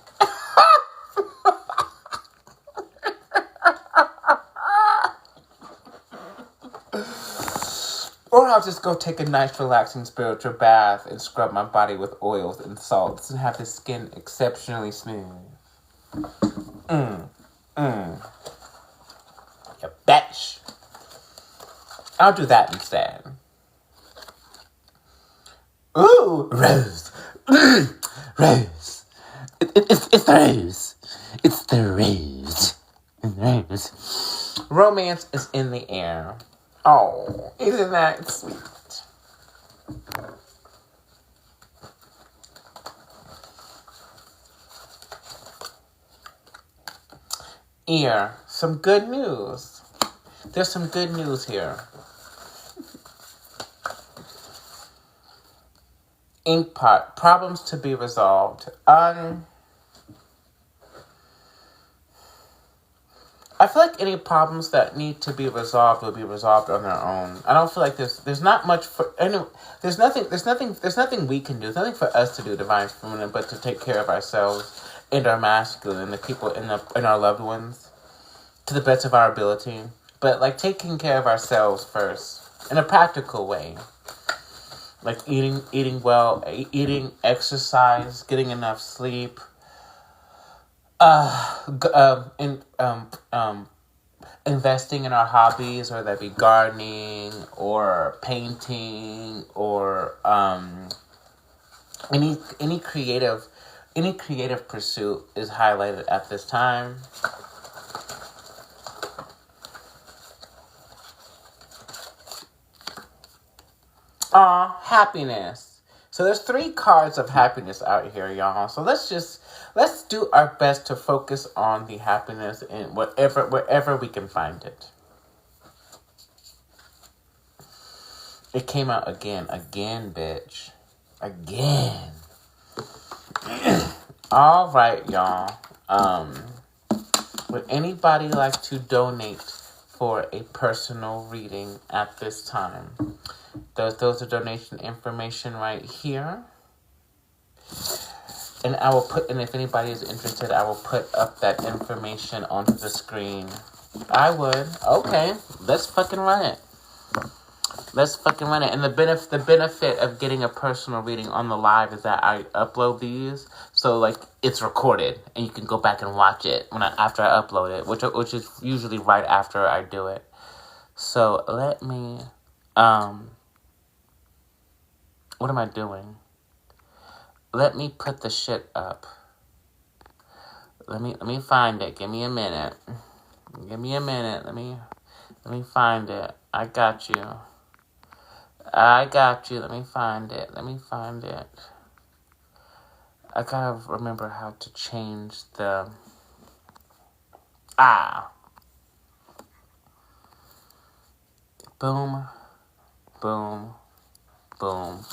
Or I'll just go take a nice relaxing spiritual bath and scrub my body with oils and salts and have the skin exceptionally smooth. You bitch. I'll do that instead. Ooh, Rose. Rose. It's the Rose. It's the Rose. Rose. Romance is in the air. Oh, isn't that sweet? Ear, some good news. There's some good news here. Inkpot, problems to be resolved. I feel like any problems that need to be resolved will be resolved on their own. I don't feel like there's not much for any. There's nothing we can do. There's nothing for us to do, divine feminine, but to take care of ourselves and our masculine and the people and our loved ones to the best of our ability. But like taking care of ourselves first in a practical way, like eating well, eating, exercise, getting enough sleep. in investing in our hobbies, or that be gardening or painting or any creative pursuit is highlighted at this time. Happiness. So there's 3 cards of happiness out here, y'all. So let's do our best to focus on the happiness in wherever we can find it. It came out again, bitch. Again. All right, y'all. Would anybody like to donate for a personal reading at this time? Those are donation information right here. And I will put, and if anybody is interested, I will put up that information onto the screen. I would. Okay, let's fucking run it. And the benefit of getting a personal reading on the live is that I upload these, so like it's recorded, and you can go back and watch it after I upload it, which is usually right after I do it. So let me what am I doing? Let me put the shit up. Let me find it. Give me a minute. Let me find it. I got you. Let me find it. I gotta remember how to change the... Boom. Boom. Boom.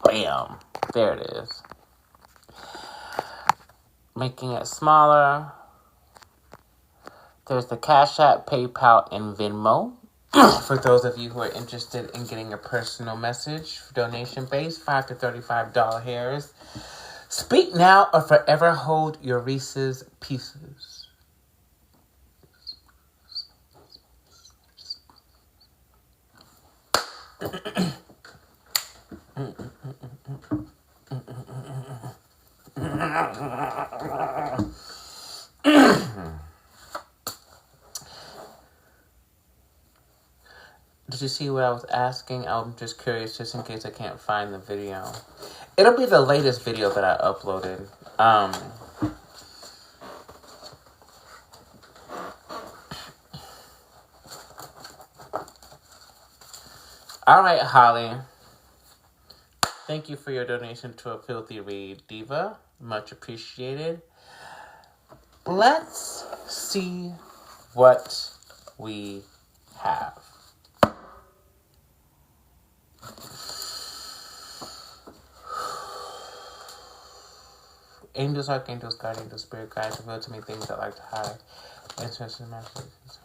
Bam. There it is. Making it smaller. There's the Cash App, PayPal, and Venmo. For those of you who are interested in getting a personal message, donation base, $5 to $35 hairs. Speak now or forever hold your Reese's Pieces. Did you see what I was asking? I'm just curious, just in case I can't find the video. It'll be the latest video that I uploaded. All right, Holly. Thank you for your donation to a Filthy Read Diva. Much appreciated. Let's see what we have. Angels, archangels, guardians, spirit guides reveal to me things that like to hide. Interesting messages.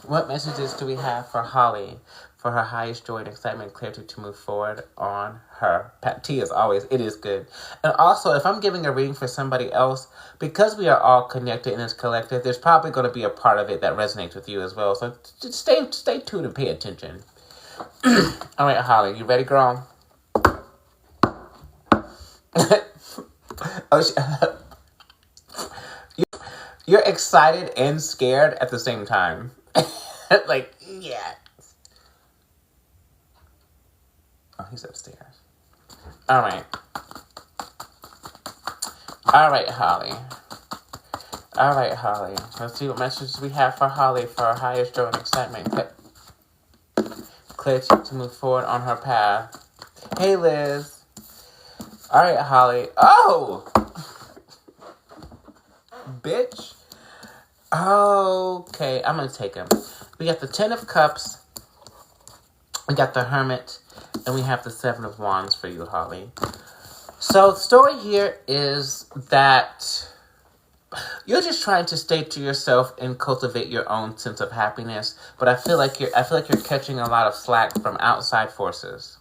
What messages do we have for Holly for her highest joy and excitement and clarity to move forward on her path? Tea as always, it is good. And also, if I'm giving a reading for somebody else, because we are all connected in this collective, there's probably going to be a part of it that resonates with you as well. So just stay tuned and pay attention. All right, Holly, you ready, girl? You're excited and scared at the same time. Like, yeah. Oh, he's upstairs. All right, Holly. Let's see what messages we have for Holly for her highest joy and excitement. Clarity to move forward on her path. Hey, Liz. All right, Holly. Oh! Bitch. Okay, I'm going to take them. We got the 10 of Cups. We got the Hermit. And we have the 7 of Wands for you, Holly. So, the story here is that you're just trying to stay to yourself and cultivate your own sense of happiness. But I feel like you're catching a lot of slack from outside forces.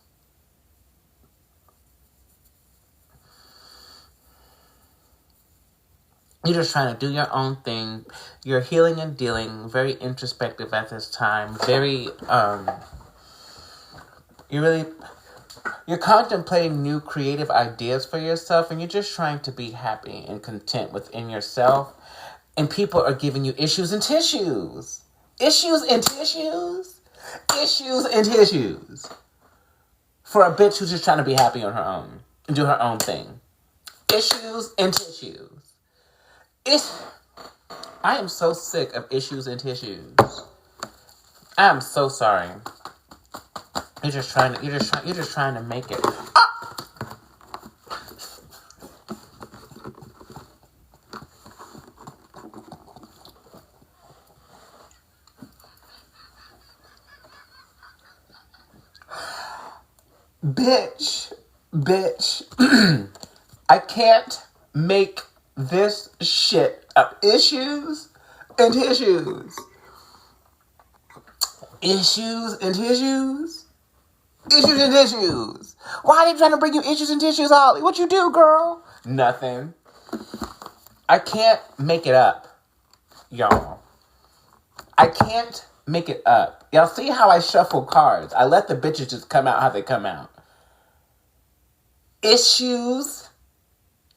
You're just trying to do your own thing. You're healing and dealing. Very introspective at this time. Very, you're really You're contemplating new creative ideas for yourself, and you're just trying to be happy and content within yourself. And people are giving you issues and tissues. Issues and tissues? Issues and tissues. For a bitch who's just trying to be happy on her own and do her own thing. Issues and tissues. I am so sick of issues and tissues. I am so sorry. You're just trying to make it. Ah! Bitch. I can't make this shit up. Issues and tissues. Issues and tissues. Issues and tissues. Why are they trying to bring you issues and tissues, Holly? What you do, girl? Nothing. I can't make it up, y'all. I can't make it up. Y'all see how I shuffle cards? I let the bitches just come out how they come out. Issues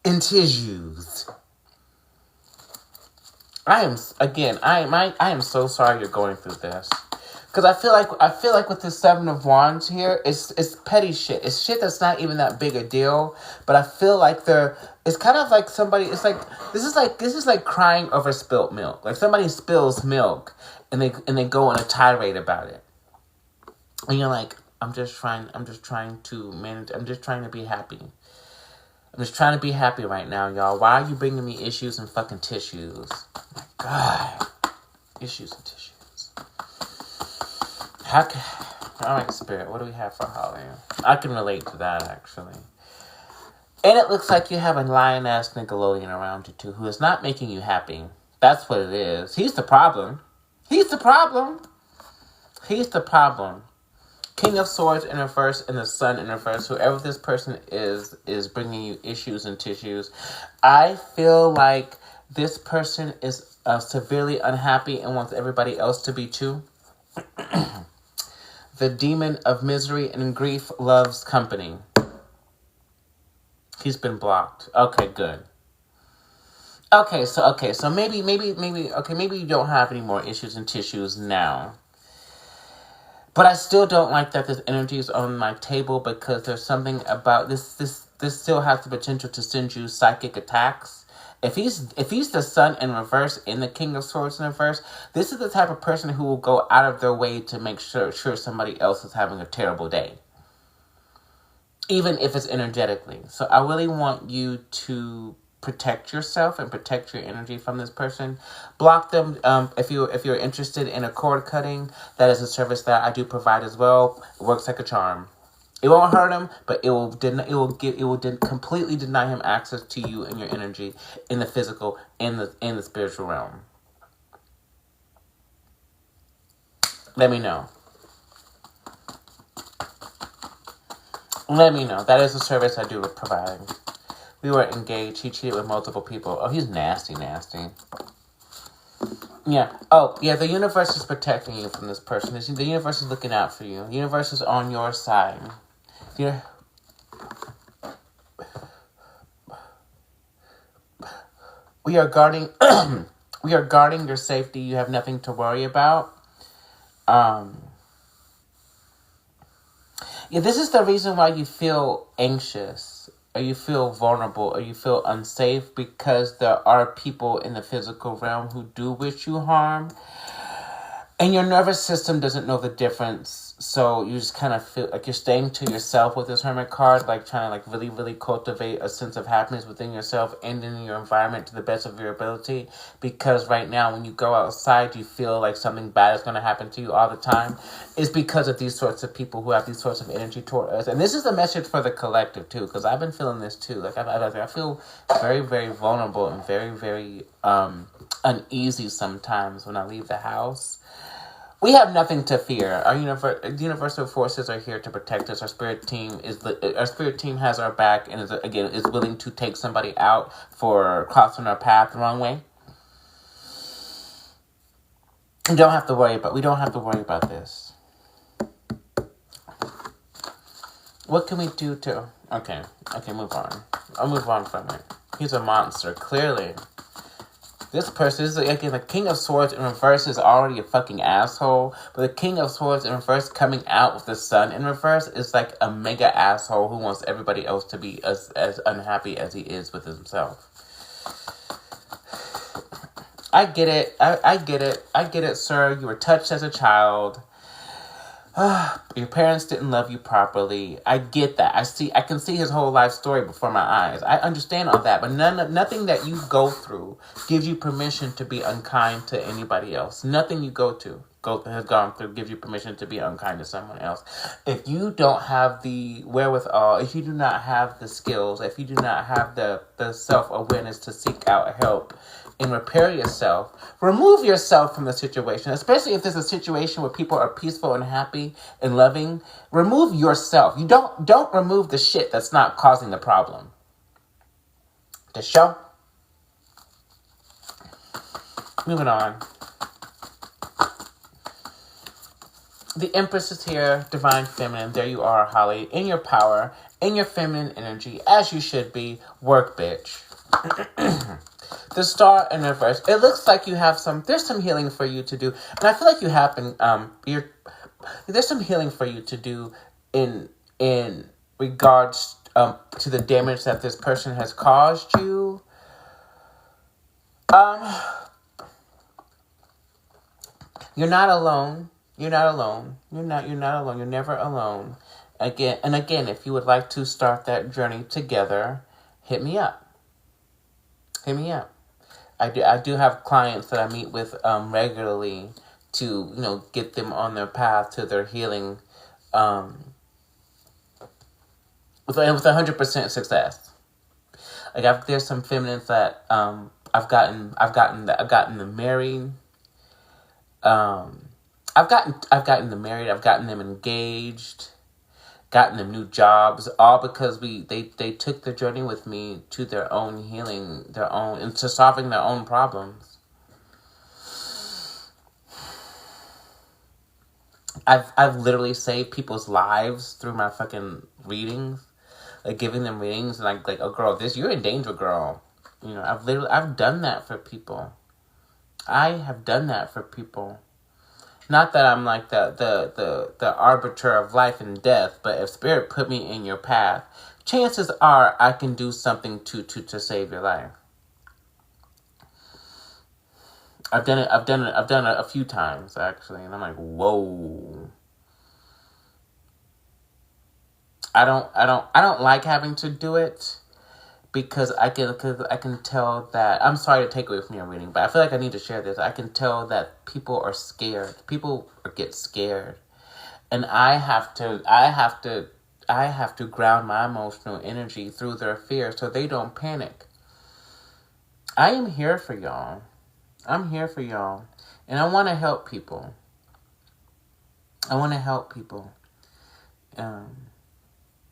and tissues. I am so sorry you're going through this. Because I feel like with the Seven of Wands here, it's petty shit. It's shit that's not even that big a deal. But I feel like it's kind of like somebody. It's like this is like crying over spilt milk. Like somebody spills milk, and they go on a tirade about it, and you're like, I'm just trying to manage. I'm just trying to be happy. I'm just trying to be happy right now, y'all. Why are you bringing me issues and fucking tissues? My God, issues and tissues. All right, Spirit, what do we have for Holly? I can relate to that, actually. And it looks like you have a lion-ass Nickelodeon around you, too, who is not making you happy. That's what it is. He's the problem. He's the problem. He's the problem. King of Swords in reverse and the Sun in reverse. Whoever this person is bringing you issues and tissues. I feel like this person is severely unhappy and wants everybody else to be, too. The demon of misery and grief loves company. He's been blocked. Okay, good. Okay, so maybe you don't have any more issues and tissues now. But I still don't like that this energy is on my table because there's something about this still has the potential to send you psychic attacks. If he's the Sun in reverse and the King of Swords in reverse, this is the type of person who will go out of their way to make sure somebody else is having a terrible day. Even if it's energetically. So I really want you to protect yourself and protect your energy from this person. Block them. If you're interested in a cord cutting, that is a service that I do provide as well. It works like a charm. It won't hurt him, but it will completely deny him access to you and your energy in the physical and the spiritual realm. Let me know. Let me know. That is a service I do provide. We were engaged. He cheated with multiple people. Oh, he's nasty. Yeah. Oh, yeah, the universe is protecting you from this person. The universe is looking out for you. The universe is on your side. Yeah. We are guarding your safety. You have nothing to worry about. Yeah, this is the reason why you feel anxious, or you feel vulnerable, or you feel unsafe, because there are people in the physical realm who do wish you harm. And your nervous system doesn't know the difference, so you just kind of feel like you're staying to yourself with this Hermit card, like trying to like really, really cultivate a sense of happiness within yourself and in your environment to the best of your ability. Because right now, when you go outside, you feel like something bad is going to happen to you all the time. It's because of these sorts of people who have these sorts of energy toward us. And this is a message for the collective, too, because I've been feeling this, too. Like, I feel very, very vulnerable and very, very uneasy sometimes when I leave the house. We have nothing to fear. Our universal forces are here to protect us. Our spirit team has our back and is willing to take somebody out for crossing our path the wrong way. We don't have to worry about this. What can we do to... Okay, move on. I'll move on from it. He's a monster, clearly. This person is, again, the King of Swords in reverse is already a fucking asshole. But the King of Swords in reverse coming out with the Sun in reverse is like a mega asshole who wants everybody else to be as unhappy as he is with himself. I get it. I get it. I get it, sir. You were touched as a child. Your parents didn't love you properly. I get that. I can see his whole life story before my eyes. I understand all that, but nothing that you go through gives you permission to be unkind to anybody else. Nothing you has gone through gives you permission to be unkind to someone else. If you don't have the wherewithal, if you do not have the skills, if you do not have the self-awareness to seek out help and repair yourself, remove yourself from the situation, especially if there's a situation where people are peaceful and happy and loving. Remove yourself. You don't remove the shit that's not causing the problem. The show. Moving on. The Empress is here, Divine Feminine. There you are, Holly, in your power, in your feminine energy, as you should be. Work, bitch. The Star in reverse. It looks like you have there's some healing for you to do. And I feel like you have been, there's some healing for you to do in regards to the damage that this person has caused you. You're not alone. You're not alone. You're not alone. You're never alone. Again, if you would like to start that journey together, hit me up. Hit me up. I do have clients that I meet with regularly to, get them on their path to their healing with 100% success. Like there's some feminines that I've gotten them married. I've gotten them married. I've gotten them engaged. Gotten them new jobs, all because they took the journey with me to their own healing, and to solving their own problems. I've literally saved people's lives through my fucking readings, like giving them readings, and like oh girl, you're in danger, girl. I've done that for people. I have done that for people. Not that I'm like the arbiter of life and death, but if Spirit put me in your path, chances are I can do something to save your life. I've done it a few times actually, and I'm like, whoa. I don't like having to do it. Because I can tell that, I'm sorry to take away from your reading, but I feel like I need to share this. I can tell that people are scared. People get scared. And I have to ground my emotional energy through their fear so they don't panic. I am here for y'all. I'm here for y'all. And I want to help people.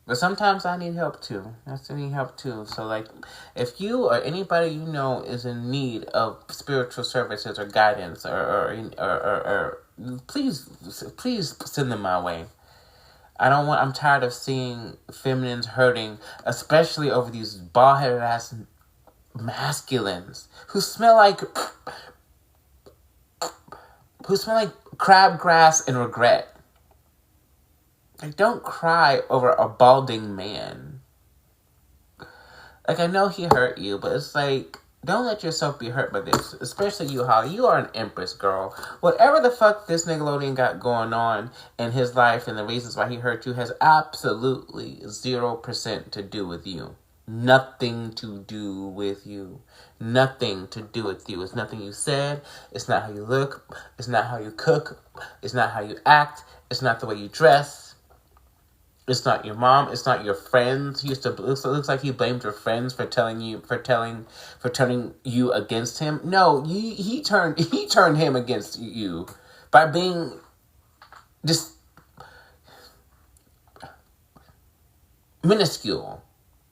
But sometimes I need help too. I need help too. So like, if you or anybody you know is in need of spiritual services or guidance or please send them my way. I'm tired of seeing feminines hurting, especially over these bald-headed ass masculines who smell like crabgrass and regret. Like, don't cry over a balding man. Like, I know he hurt you, but it's like, don't let yourself be hurt by this. Especially you, Holly. You are an empress, girl. Whatever the fuck this Nickelodeon got going on in his life and the reasons why he hurt you has absolutely 0% to do with you. Nothing to do with you. Nothing to do with you. It's nothing you said. It's not how you look. It's not how you cook. It's not how you act. It's not the way you dress. It's not your mom. It's not your friends. It looks like he blamed your friends for turning you against him. No, he turned him against you by being just minuscule.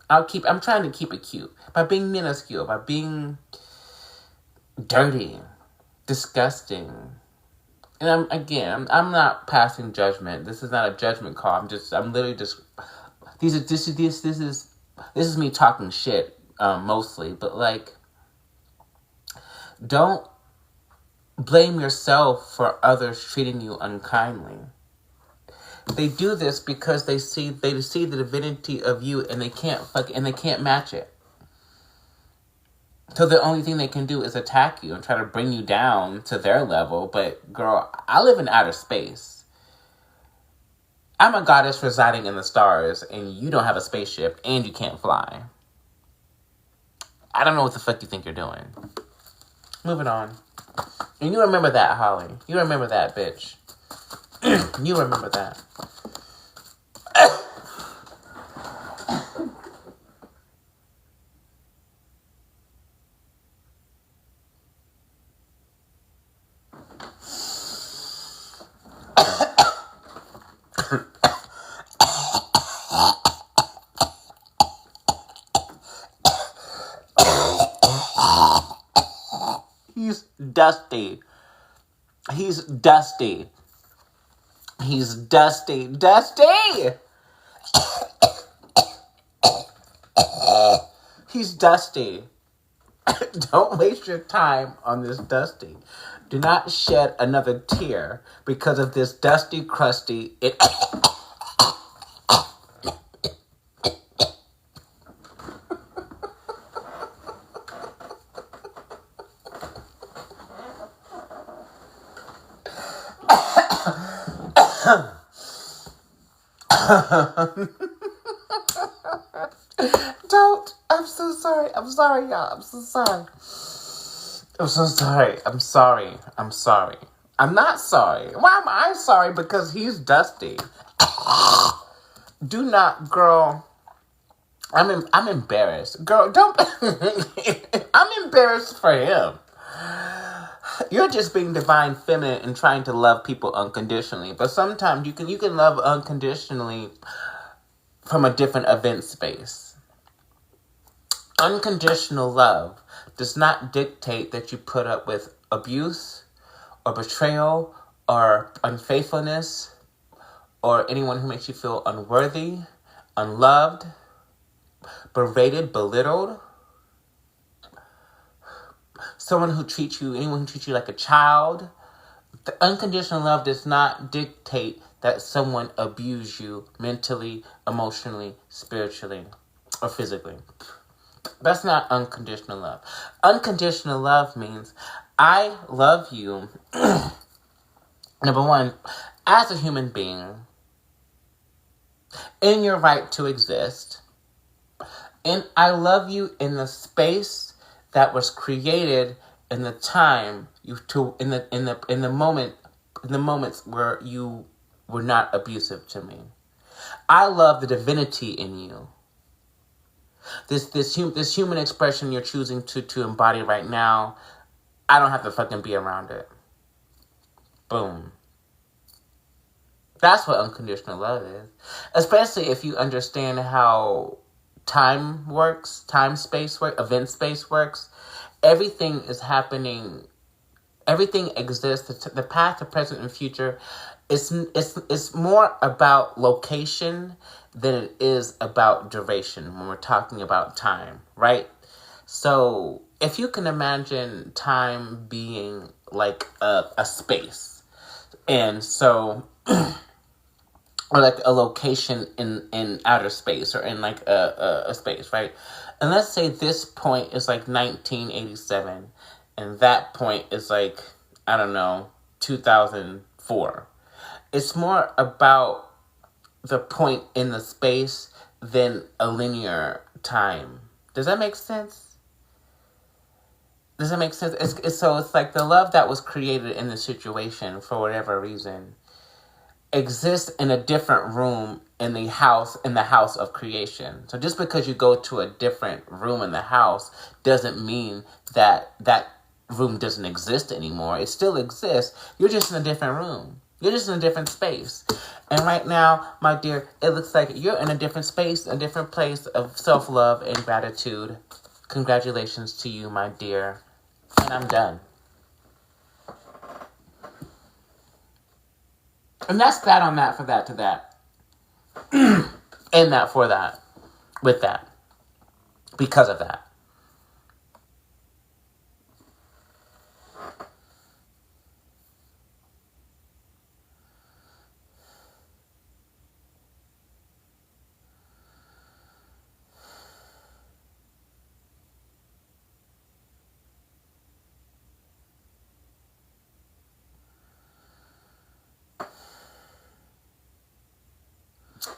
I'm trying to keep it cute. By being minuscule, by being dirty, disgusting. And I'm not passing judgment. This is not a judgment call. I'm literally just This is me talking shit, mostly, but like, don't blame yourself for others treating you unkindly. They do this because they see the divinity of you, and they can't match it. So the only thing they can do is attack you and try to bring you down to their level. But girl, I live in outer space. I'm a goddess residing in the stars, and you don't have a spaceship, and you can't fly. I don't know what the fuck you think you're doing. Moving on. And you remember that, Holly. You remember that, bitch. You remember that. He's dusty. He's dusty. He's dusty. Dusty! He's dusty. Don't waste your time on this dusty. Do not shed another tear because of this dusty, crusty... Don't. I'm so sorry. I'm sorry, y'all. I'm so sorry. I'm so sorry. I'm sorry. I'm sorry. I'm not sorry. Why am I sorry? Because he's dusty. Do not, girl. I'm embarrassed. Girl, don't. I'm embarrassed for him. You're just being divine feminine and trying to love people unconditionally. But sometimes you can love unconditionally from a different event space. Unconditional love does not dictate that you put up with abuse or betrayal or unfaithfulness or anyone who makes you feel unworthy, unloved, berated, belittled. Anyone who treats you like a child. The unconditional love does not dictate that someone abuse you mentally, emotionally, spiritually, or physically. That's not unconditional love. Unconditional love means I love you, number one, as a human being, in your right to exist, and I love you in the space that was created in the time in the moments where you were not abusive to me. I love the divinity in you. This human expression you're choosing to embody right now, I don't have to fucking be around it. Boom. That's what unconditional love is. Especially if you understand how time works, time-space works, event-space works. Everything is happening. Everything exists. The past, the present, and future. It's more about location than it is about duration when we're talking about time, right? So if you can imagine time being like a space, and so or like a location in outer space or in like a space, right? And let's say this point is like 1987 and that point is like, I don't know, 2004. It's more about the point in the space than a linear time. Does that make sense? Does that make sense? It's like the love that was created in the situation for whatever reason exists in a different room in the house of creation. So just because you go to a different room in the house doesn't mean that that room doesn't exist anymore. It still exists. You're just in a different room. You're just in a different space. And right now, my dear, it looks like you're in a different space, a different place of self-love and gratitude. Congratulations to you, my dear. And I'm done. And that's that on that for that to that. in that, for that, with that, because of that.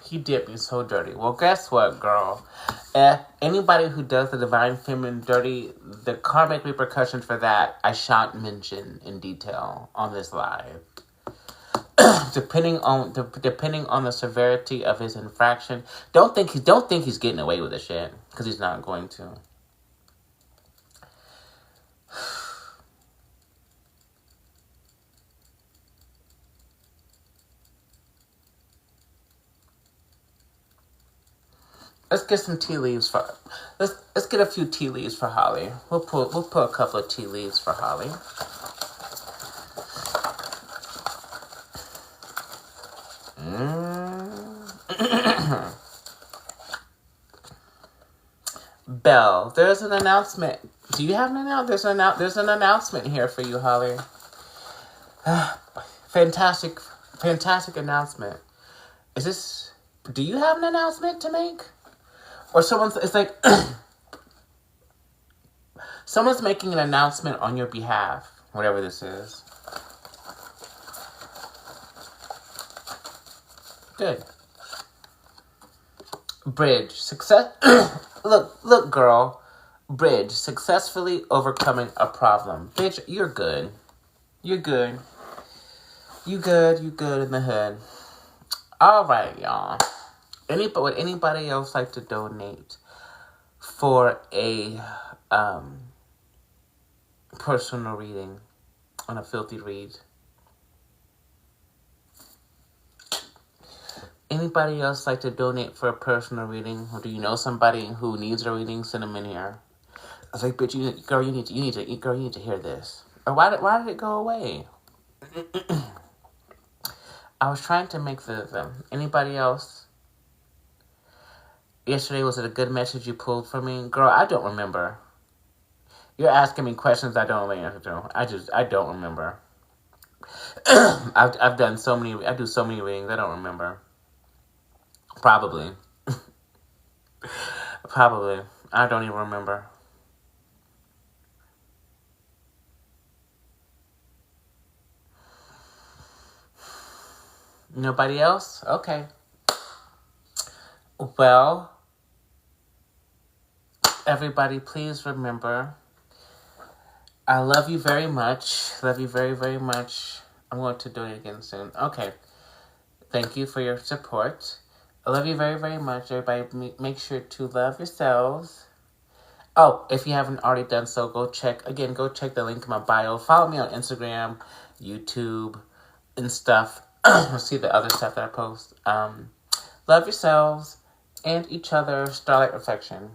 He did me so dirty. Well, guess what, girl? Anybody who does the divine feminine dirty, the karmic repercussions for that, I shan't mention in detail on this live. depending on the severity of his infraction, don't think he's getting away with the shit, because he's not going to. Let's get some tea leaves for. Let's get a few tea leaves for Holly. We'll put a couple of tea leaves for Holly. Belle, there's an announcement. Do you have an announcement? There's an announcement here for you, Holly. Fantastic announcement. Do you have an announcement to make? Or it's like, someone's making an announcement on your behalf, whatever this is. Good. Bridge, success. Look, girl. Bridge, successfully overcoming a problem. Bitch, you're good. You're good. You good in the hood. All right, y'all. Would anybody else like to donate for a personal reading on a filthy read? Anybody else like to donate for a personal reading? Or do you know somebody who needs a reading? Send them in here. I was like, bitch, you need to hear this. Or why did it go away? I was trying to make them. Anybody else? Yesterday, was it a good message you pulled for me? Girl, I don't remember. You're asking me questions I don't know the answer to. I don't remember. I've done so many, I do so many readings, I don't remember. Probably. I don't even remember. Nobody else? Okay. Well, everybody, please remember, I love you very much. Love you very, very much. I'm going to donate again soon. Okay. Thank you for your support. I love you very, very much. Everybody, make sure to love yourselves. Oh, if you haven't already done so, go check the link in my bio. Follow me on Instagram, YouTube, and stuff. See the other stuff that I post. Love yourselves and each other. Starlight Reflection.